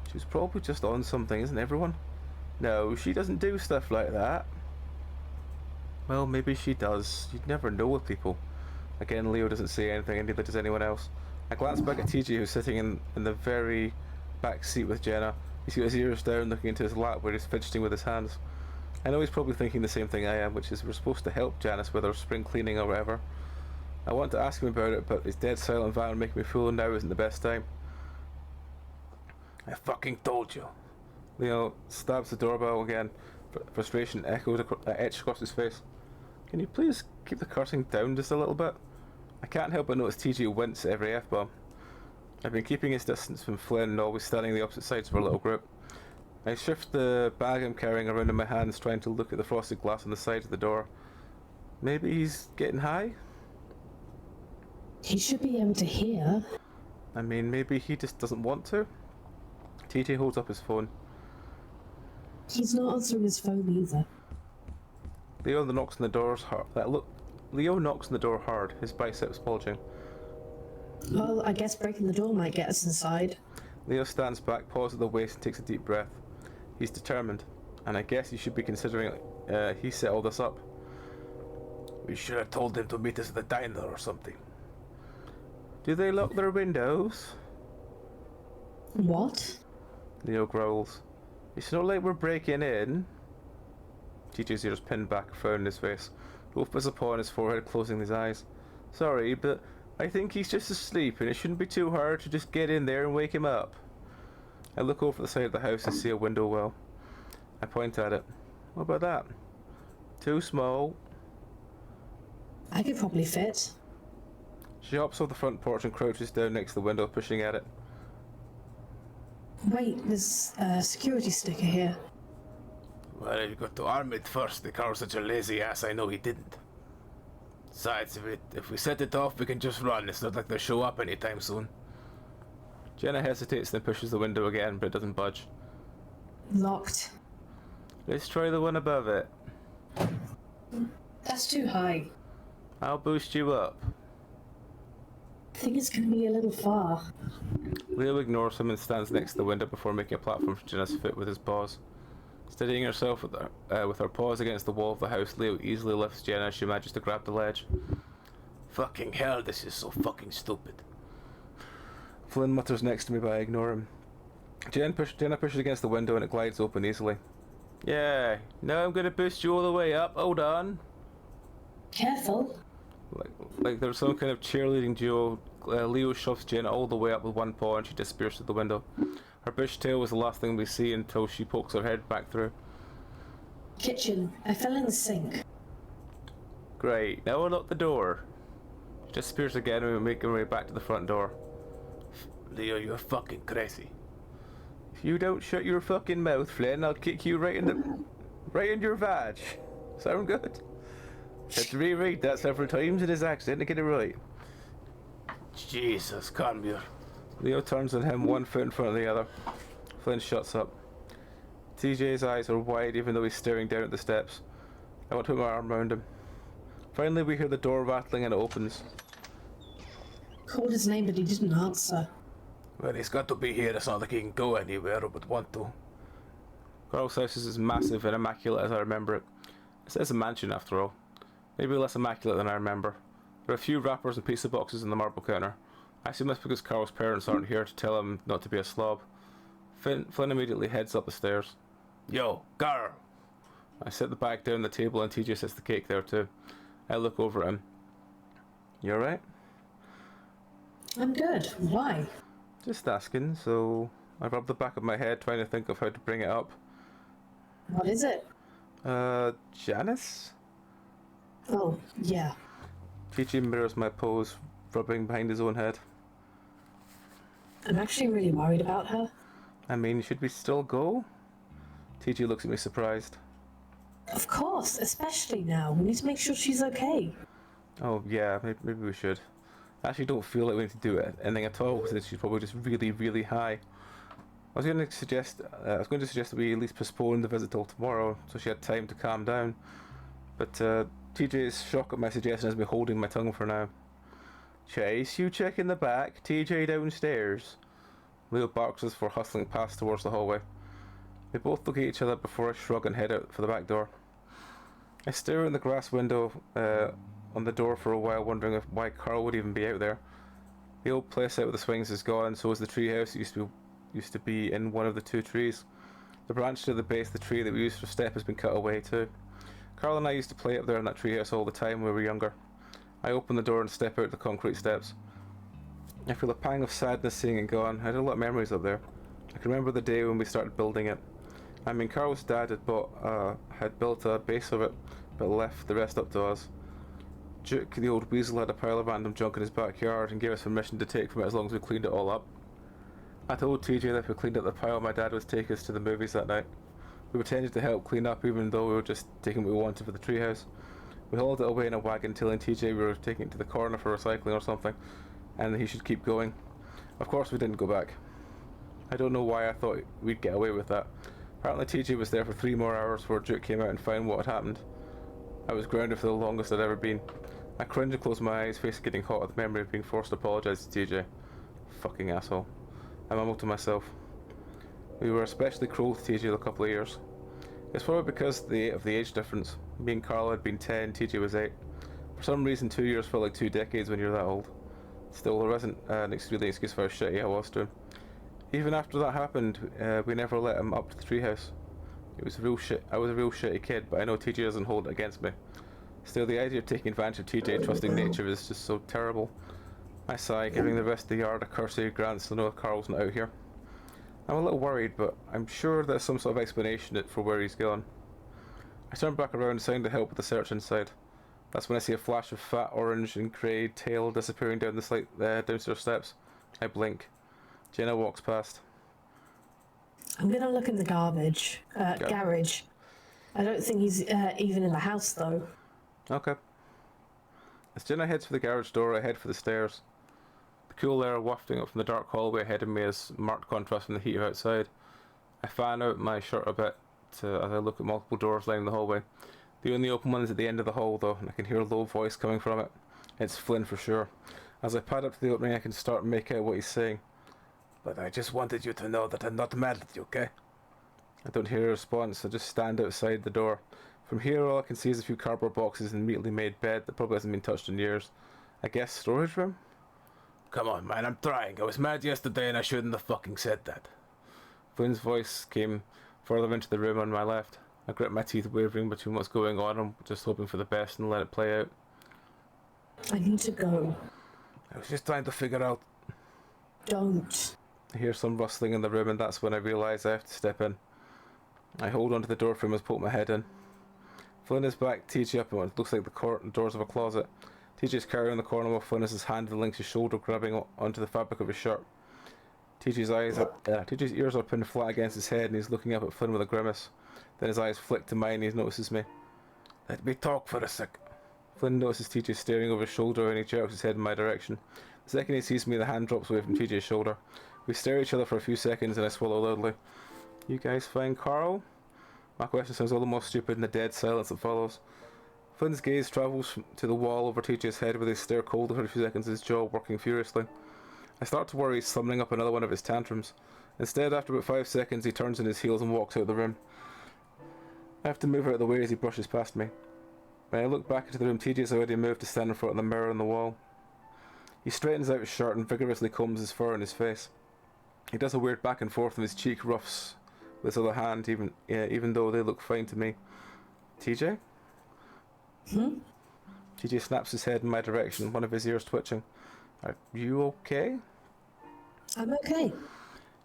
She was probably just on something, isn't everyone? No, she doesn't do stuff like that. Well, maybe she does. You'd never know with people. Again, Leo doesn't say anything, and neither does anyone else. I glance back at TJ, who's sitting in the very back seat with Jenna. He's got his ears down, looking into his lap where he's fidgeting with his hands. I know he's probably thinking the same thing I am, which is we're supposed to help Janice with her spring cleaning or whatever. I want to ask him about it, but his dead silent van making me feel now isn't the best time. I fucking told you. Leo stabs the doorbell again. Frustration echoed etched across his face. Can you please keep the cursing down just a little bit? I can't help but notice TJ wince at every F-bomb. I've been keeping his distance from Flynn and always standing the opposite sides of our little group. I shift the bag I'm carrying around in my hands, trying to look at the frosted glass on the side of the door. Maybe he's getting high? He should be able to hear. I mean, maybe he just doesn't want to? TJ holds up his phone. He's not answering his phone either. Leo knocks on the doors hard. Leo knocks on the door hard, his biceps bulging. Well, I guess breaking the door might get us inside. Leo stands back, pauses at the waist, and takes a deep breath. He's determined, and I guess he should be considering he set all this up. We should have told him to meet us at the diner or something. Do they lock their windows? What? Leo growls. It's not like we're breaking in. TJ's ears pinned back, a frown in his face. Both was upon his forehead, closing his eyes. Sorry, but I think he's just asleep, and it shouldn't be too hard to just get in there and wake him up. I look over the side of the house and see a window well. I point at it. What about that? Too small. I could probably fit. She hops off the front porch and crouches down next to the window, pushing at it. Wait, there's a security sticker here. Well, you got to arm it first. The car's such a lazy ass, I know he didn't. Besides, if we set it off, we can just run. It's not like they'll show up anytime soon. Jenna hesitates, then pushes the window again, but it doesn't budge. Locked. Let's try the one above it. That's too high. I'll boost you up. I think it's going to be a little far. Leo ignores him and stands next to the window before making a platform for Jenna's foot with his paws. Steadying herself with her paws against the wall of the house, Leo easily lifts Jenna as she manages to grab the ledge. Fucking hell, this is so fucking stupid. Flynn mutters next to me, but I ignore him. Jenna pushes against the window and it glides open easily. Yeah, now I'm gonna boost you all the way up. Hold on. Careful. Like there's some kind of cheerleading duo. Leo shoves Jenna all the way up with one paw and she disappears through the window. Her bush tail was the last thing we see until she pokes her head back through. Kitchen. I fell in the sink. Great, now unlock the door. She disappears again and we make our way back to the front door. Leo, you're fucking crazy. If you don't shut your fucking mouth, Flynn, I'll kick you right in your vag. Sound good? Had to reread that several times in his accent to get it right. Jesus, calm here. Leo turns on him, one foot in front of the other. Flynn shuts up. TJ's eyes are wide even though he's staring down at the steps. I want to put my arm around him. Finally we hear the door rattling and it opens. Called his name, but he didn't answer. Well, he's got to be here. It's not like he can go anywhere but want to. Carl's house is as massive and immaculate as I remember it. It says a mansion after all. Maybe less immaculate than I remember. There are a few wrappers and pizza boxes in the marble counter. I assume that's because Carl's parents aren't here to tell him not to be a slob. Flynn immediately heads up the stairs. Yo, Carl! I set the bag down on the table and TJ sets the cake there too. I look over at him. You alright? I'm good. Why? Just asking, so I rub the back of my head trying to think of how to bring it up. What is it? Janice? Oh, yeah. TJ mirrors my pose, rubbing behind his own head. I'm actually really worried about her. I mean, should we still go? TJ looks at me surprised. Of course, especially now. We need to make sure she's okay. Oh yeah, maybe we should. I actually don't feel like we need to do anything at all since she's probably just really, really high. I was going to suggest that we at least postpone the visit till tomorrow, so she had time to calm down. But TJ's shock at my suggestion has me holding my tongue for now. Chase, you check in the back. TJ downstairs. Leo barks us for hustling past towards the hallway. We both look at each other before I shrug and head out for the back door. I stare in the glass window on the door for a while, wondering why Carl would even be out there. The old place out with the swings is gone, so is the treehouse that used to be in one of the two trees. The branch to the base of the tree that we used for step has been cut away too. Carl and I used to play up there in that treehouse all the time when we were younger. I open the door and step out the concrete steps. I feel a pang of sadness seeing it gone. I had a lot of memories up there. I can remember the day when we started building it. I mean, Carl's dad had built a base of it, but left the rest up to us. Duke, the old weasel, had a pile of random junk in his backyard and gave us permission to take from it as long as we cleaned it all up. I told TJ that if we cleaned up the pile, my dad would take us to the movies that night. We pretended to help clean up even though we were just taking what we wanted for the treehouse. We hauled it away in a wagon, telling TJ we were taking it to the corner for recycling or something, and he should keep going. Of course we didn't go back. I don't know why I thought we'd get away with that. Apparently TJ was there for 3 more hours before Duke came out and found what had happened. I was grounded for the longest I'd ever been. I cringe and close my eyes, face getting hot at the memory of being forced to apologise to TJ. Fucking asshole. I mumbled to myself. We were especially cruel to TJ a couple of years. It's probably because of the age difference. Me and Carl had been 10, TJ was 8. For some reason 2 years felt like 2 decades when you're that old. Still, there wasn't an excuse for how shitty I was to him. Even after that happened, we never let him up to the treehouse. It was real shit. I was a real shitty kid, but I know TJ doesn't hold it against me. Still, the idea of taking advantage of TJ and trusting nature is just so terrible. I sigh, giving the rest of the yard a cursory glance to know Carl's not out here. I'm a little worried, but I'm sure there's some sort of explanation for where he's gone. I turn back around and sign to help with the search inside. That's when I see a flash of fat orange and grey tail disappearing down the downstairs steps. I blink. Jenna walks past. I'm gonna look in the garage. I don't think he's even in the house though. Okay. As Jenna heads for the garage door, I head for the stairs. The cool air wafting up from the dark hallway ahead of me is marked contrast from the heat of outside. I fan out my shirt a bit as I look at multiple doors lining the hallway. The only open one is at the end of the hall though, and I can hear a low voice coming from it. It's Flynn for sure. As I pad up to the opening, I can start to make out what he's saying. But I just wanted you to know that I'm not mad at you, okay? I don't hear a response, I just stand outside the door. From here, all I can see is a few cardboard boxes and a neatly made bed that probably hasn't been touched in years. I guess storage room? Come on, man, I'm trying. I was mad yesterday and I shouldn't have fucking said that. Flynn's voice came further into the room on my left. I grit my teeth, wavering between what's going on and just hoping for the best and let it play out. I need to go. I was just trying to figure out. Don't. I hear some rustling in the room and that's when I realise I have to step in. I hold onto the door frame as I poke my head in. Flynn is back, TJ up in what looks like the doors of a closet. TJ's carrying the corner while Flynn has his hand links his shoulder, grabbing onto the fabric of his shirt. TJ's ears are pinned flat against his head and he's looking up at Flynn with a grimace. Then his eyes flick to mine and he notices me. Let me talk for a sec. Flynn notices TJ staring over his shoulder and he jerks his head in my direction. The second he sees me, the hand drops away from TJ's shoulder. We stare at each other for a few seconds and I swallow loudly. You guys find Carl? My question sounds all the more stupid in the dead silence that follows. Flynn's gaze travels to the wall over TJ's head where they stare coldly for a few seconds, his jaw working furiously. I start to worry he's summoning up another one of his tantrums. Instead, after about 5 seconds, he turns on his heels and walks out of the room. I have to move out of the way as he brushes past me. When I look back into the room, TJ has already moved to stand in front of the mirror on the wall. He straightens out his shirt and vigorously combs his fur on his face. He does a weird back and forth on his cheek ruffs with his other hand, even though they look fine to me. TJ? TJ snaps his head in my direction, one of his ears twitching. Are you okay? I'm okay.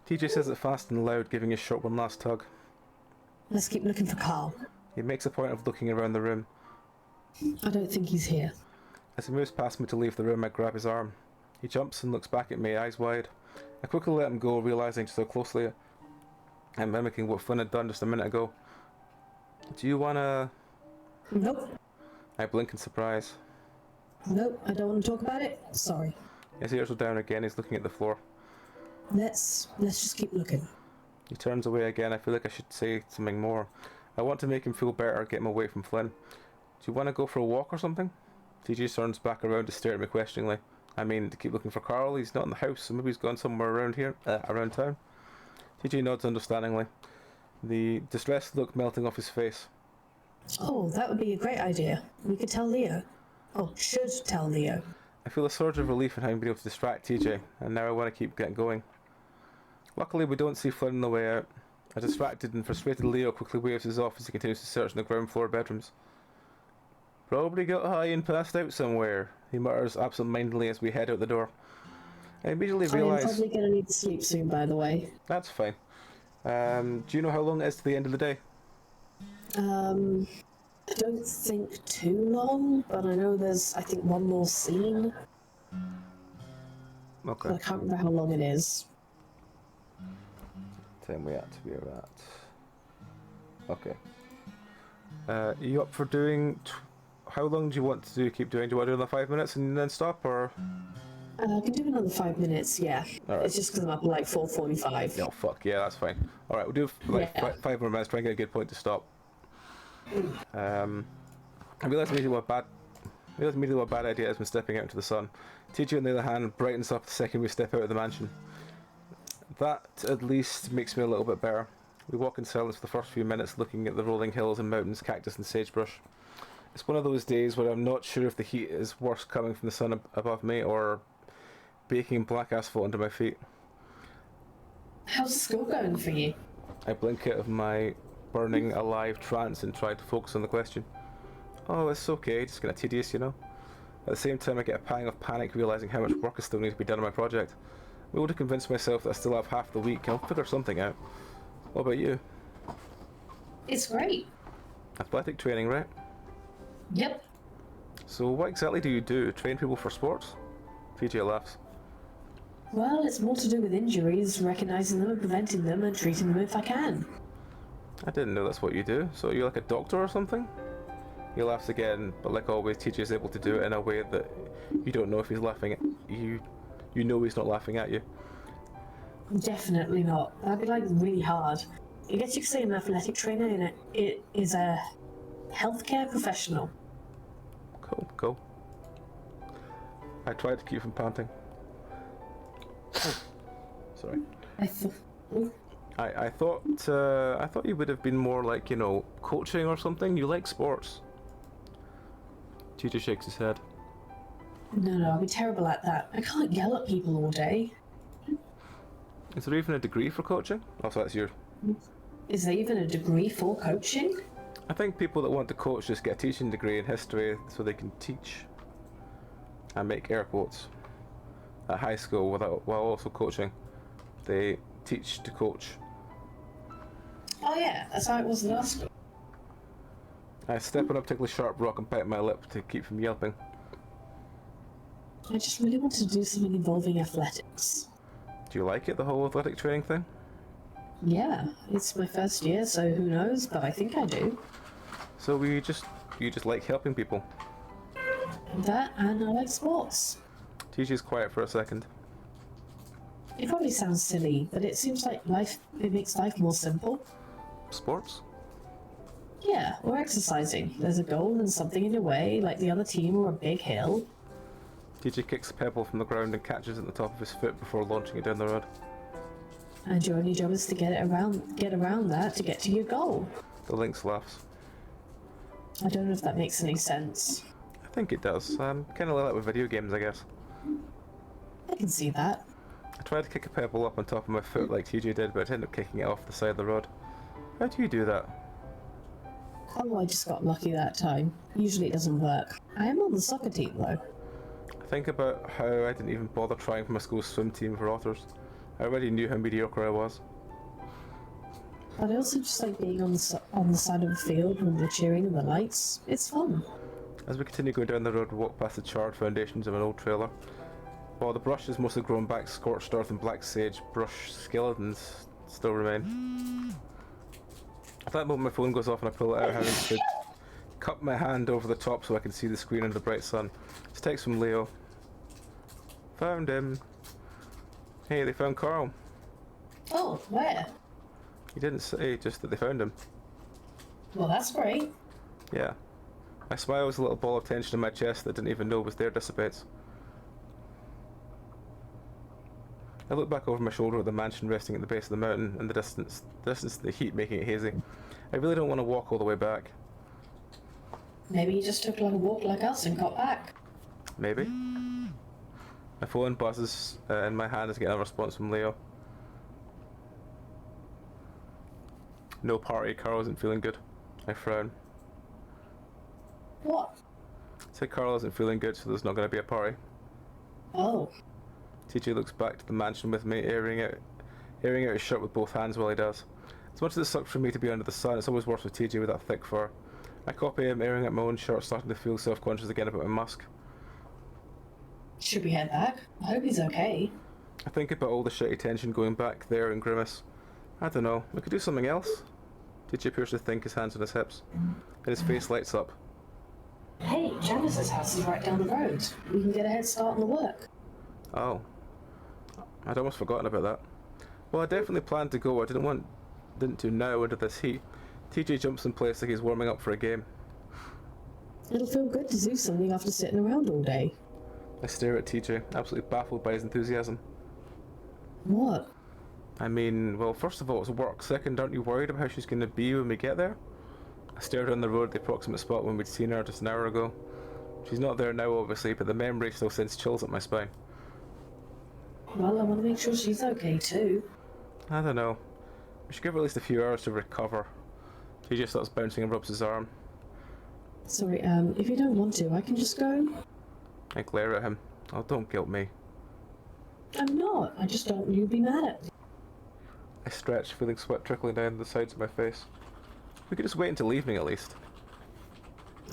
TJ says it fast and loud, giving his shirt one last tug. Let's keep looking for Carl. He makes a point of looking around the room. I don't think he's here. As he moves past me to leave the room, I grab his arm. He jumps and looks back at me, eyes wide. I quickly let him go, realising just how closely I'm mimicking what Flynn had done just a minute ago. Do you wanna... Nope. I blink in surprise. Nope, I don't want to talk about it. Sorry. His ears are down again, he's looking at the floor. Let's just keep looking. He turns away again, I feel like I should say something more. I want to make him feel better, get him away from Flynn. Do you want to go for a walk or something? TJ turns back around to stare at me questioningly. I mean, to keep looking for Carl, he's not in the house, so maybe he's gone somewhere around here, around town. TJ nods understandingly, the distressed look melting off his face. Oh, that would be a great idea. We could tell Leo. Oh, should tell Leo. I feel a surge of relief in having been able to distract TJ, and now I want to keep getting going. Luckily, we don't see Flynn on the way out. A distracted and frustrated Leo quickly waves us off as he continues to search in the ground floor bedrooms. Probably got high and passed out somewhere, he mutters absent-mindedly as we head out the door. I immediately realise... I'm probably going to need to sleep soon, by the way. That's fine. Do you know how long it is to the end of the day? I don't think too long, but I know there's, I think, one more scene. Okay. But I can't remember how long it is. Time we are at. Okay. You up for doing... How long do you want to keep doing? Do you want to do another 5 minutes and then stop, or...? I can do another 5 minutes, yeah. Alright. It's just because I'm up at like 4:45. No, fuck, yeah, that's fine. Alright, we'll do like Yeah. 5 more minutes, try and get a good point to stop. I realised immediately what a bad idea it is when stepping out into the sun. TJ, on the other hand, brightens up the second we step out of the mansion. That, at least, makes me a little bit better. We walk in silence for the first few minutes, looking at the rolling hills and mountains, cactus and sagebrush. It's one of those days where I'm not sure if the heat is worse coming from the sun above me or baking black asphalt under my feet. How's school going for you? I blink out of my burning alive trance and try to focus on the question. Oh, it's okay, just kinda tedious, you know. At the same time, I get a pang of panic realising how much work is still needs to be done on my project. I'm able to convince myself that I still have half the week. I'll figure something out. What about you? It's great. Athletic training, right? Yep. So what exactly do you do? Train people for sports? PJ laughs. Well, it's more to do with injuries, recognizing them and preventing them and treating them if I can. I didn't know that's what you do. So you're like a doctor or something? He laughs again, but like always, TJ is able to do it in a way that you don't know if he's laughing at you. You know he's not laughing at you. Definitely not. That'd be like really hard. I guess you could say an athletic trainer in it is a healthcare professional. Cool. I tried to keep from panting. Sorry. I thought you would have been more like, you know, coaching or something. You like sports. TJ shakes his head. No, I'll be terrible at that. I can't yell at people all day. Is there even a degree for coaching? Oh, so that's your... Is there even a degree for coaching? I think people that want to coach just get a teaching degree in history so they can teach. I make air quotes. At high school while also coaching. They teach to coach. Oh yeah, that's how it was last week. I step on a particularly sharp rock and bite my lip to keep from yelping. I just really wanted to do something involving athletics. Do you like it, the whole athletic training thing? Yeah, it's my first year, so who knows, but I think I do. So you just like helping people. That, and I like sports. TJ's quiet for a second. It probably sounds silly, but it seems like it makes life more simple. Sports? Yeah, or exercising. There's a goal and something in your way, like the other team or a big hill. TJ kicks a pebble from the ground and catches it at the top of his foot before launching it down the road. And your only job is to get around that to get to your goal. The lynx laughs. I don't know if that makes any sense. I think it does. Kind of like that with video games, I guess. I can see that. I tried to kick a pebble up on top of my foot like TJ did, but I ended up kicking it off the side of the road. How do you do that? Oh, I just got lucky that time. Usually it doesn't work. I am on the soccer team though. Think about how I didn't even bother trying for my school's swim team for otters. I already knew how mediocre I was. But I also just like being on the side of the field when they're cheering and the lights. It's fun. As we continue going down the road, we walk past the charred foundations of an old trailer. While the brush has mostly grown back, scorched earth and black sage brush skeletons still remain. At that moment my phone goes off and I pull it out, having to cup my hand over the top so I can see the screen under the bright sun. It's a text from Leo. Found him. Hey, they found Carl. Oh, where? He didn't say, just that they found him. Well, that's great. Yeah. I smile as a little ball of tension in my chest that didn't even know was there dissipates. I look back over my shoulder at the mansion resting at the base of the mountain and the distance the heat making it hazy. I really don't want to walk all the way back. Maybe you just took a long walk like us and got back. Maybe. My phone buzzes in my hand as I get a response from Leo. No party, Carl isn't feeling good. I frown. What? Said Carl isn't feeling good, so there's not going to be a party. Oh. TJ looks back to the mansion with me, airing out his shirt with both hands while he does. As much as it sucks for me to be under the sun, it's always worse with TJ with that thick fur. I copy him, airing out my own shirt, starting to feel self-conscious again about my musk. Should we head back? I hope he's okay. I think about all the shitty tension going back there and grimace. I don't know, we could do something else. TJ appears to think, his hands on his hips, and his face lights up. Hey, Janice's house is right down the road. We can get a head start on the work. Oh. I'd almost forgotten about that. Well, I definitely planned to go. I didn't do now under this heat. TJ jumps in place like he's warming up for a game. It'll feel good to do something after sitting around all day. I stare at TJ, absolutely baffled by his enthusiasm. What? I mean, well, first of all, it's work. Second, aren't you worried about how she's going to be when we get there? I stared down the road at the approximate spot when we'd seen her just an hour ago. She's not there now, obviously, but the memory still sends chills up my spine. Well, I want to make sure she's okay too. I don't know. We should give her at least a few hours to recover. TJ starts bouncing and rubs his arm. Sorry, if you don't want to, I can just go. I glare at him. Oh, don't guilt me. I'm not. I just don't want you to be mad at me. I stretch, feeling sweat trickling down the sides of my face. We could just wait until evening at least.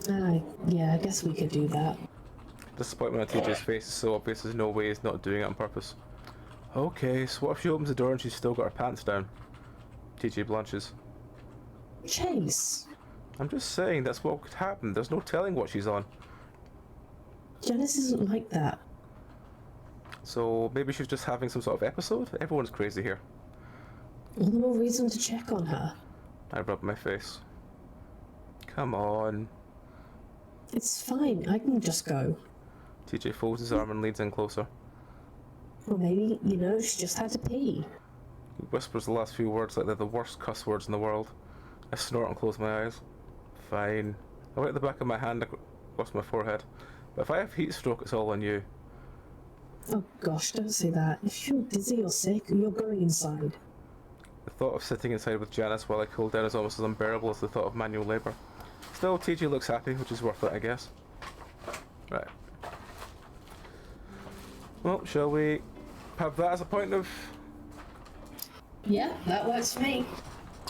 Yeah, I guess we could do that. Disappointment on TJ's face is so obvious there's no way he's not doing it on purpose. Okay, so what if she opens the door and she's still got her pants down? TJ blanches. Chase! I'm just saying that's what could happen. There's no telling what she's on. Janice isn't like that. So maybe she's just having some sort of episode? Everyone's crazy here. All the more reason to check on her. I rub my face. Come on. It's fine, I can just go. TJ folds his arm and leans in closer. Or maybe, she just had to pee. He whispers the last few words like they're the worst cuss words in the world. I snort and close my eyes. Fine. I wet the back of my hand across my forehead. But if I have heat stroke, it's all on you. Oh gosh, don't say that. If you're dizzy or sick, you're going inside. The thought of sitting inside with Janice while I cool down is almost as unbearable as the thought of manual labour. Still, TJ looks happy, which is worth it, I guess. Right. Well, shall we have that as a point of... Yeah, that works for me.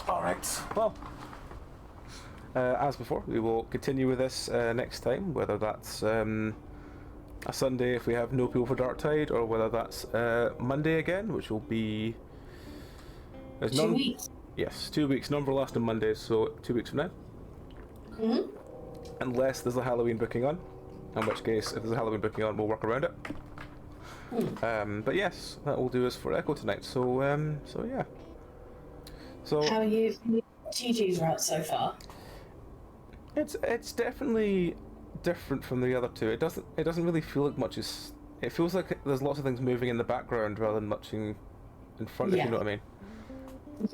Alright, well... as before, we will continue with this next time, whether that's a Sunday if we have no people for Dark Tide, or whether that's Monday again, which will be... There's 2 weeks. Yes, 2 weeks. None for last on Monday, so 2 weeks from now. Hmm? Unless there's a Halloween booking on, in which case, if there's a Halloween booking on, we'll work around it. But yes, that will do us for Echo tonight, so yeah. So... How are you? TG's route so far? It's definitely different from the other two. It doesn't really feel like much is. It feels like there's lots of things moving in the background rather than much in front. If you know what I mean.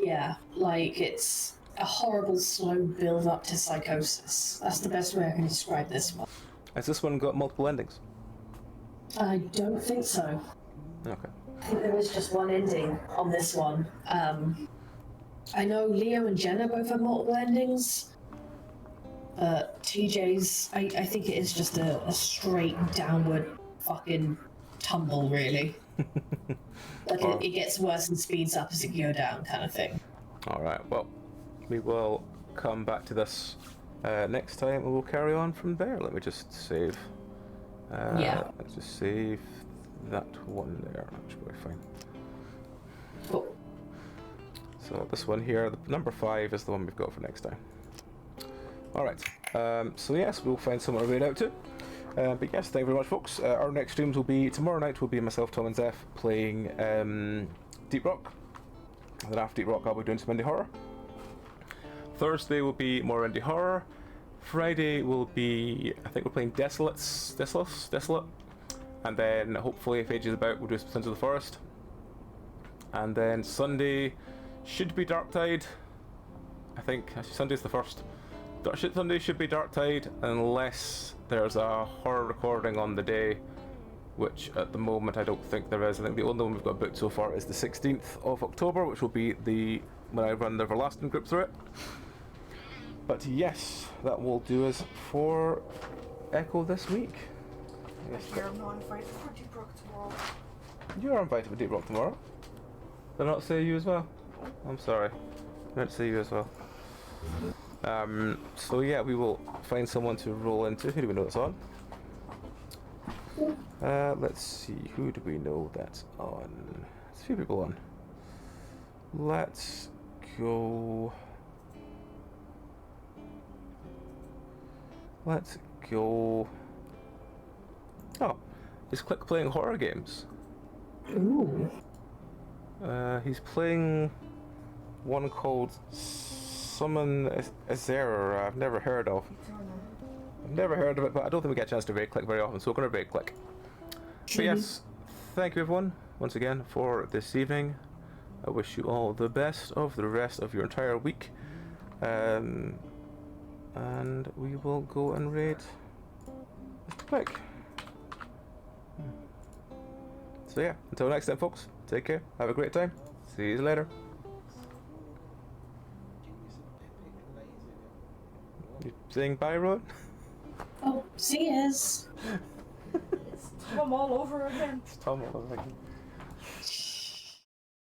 Yeah, like it's a horrible slow build up to psychosis. That's the best way I can describe this one. Has this one got multiple endings? I don't think so. Okay. I think there is just one ending on this one. I know Leo and Jenna both have multiple endings. TJ's, I think it is just a straight downward fucking tumble, really. Like it gets worse and speeds up as it goes down, kind of thing. Alright, well, we will come back to this next time and we'll carry on from there. Let me just save. Let's just save that one there. That should be fine. Cool. So this one here, the number 5 is the one we've got for next time. Alright, so yes, we'll find someone to read out to. But yes, thank you very much, folks. Our next streams will be tomorrow night. Will be myself, Tom, and Zeph playing Deep Rock. And then after Deep Rock, I'll be doing some indie horror. Thursday will be more indie horror. Friday will be, I think we're playing Desolate. And then hopefully, if Age is about, we'll do some Sins of the Forest. And then Sunday should be Dark Tide. I think actually Sunday's the first. Sunday should be Dark Tide unless there's a horror recording on the day, which at the moment I don't think there is. I think the only one we've got booked so far is the 16th of October, which will be when I run the Everlasting group through it. But yes, that will do us for Echo this week. Yes, You're not invited for Deep Rock tomorrow. you are invited for Deep Rock tomorrow. Did I not say you as well? I'm sorry. I meant to say you as well. So yeah, we will find someone to roll into. Who do we know that's on? Let's see, who do we know that's on? There's a few people on. Let's go... Oh, he's Click playing horror games. Ooh. He's playing one called Summon Azera. I've never heard of. I've never heard of it, but I don't think we get a chance to raid Click very often, so we're going to raid Click. But yes, thank you everyone once again for this evening. I wish you all the best of the rest of your entire week. And we will go and raid Mr. Click. So yeah, until next time folks, take care, have a great time, see you later. You saying bye, Rowan? Oh, see yous. It's Tom all over again. It's Tom all over again.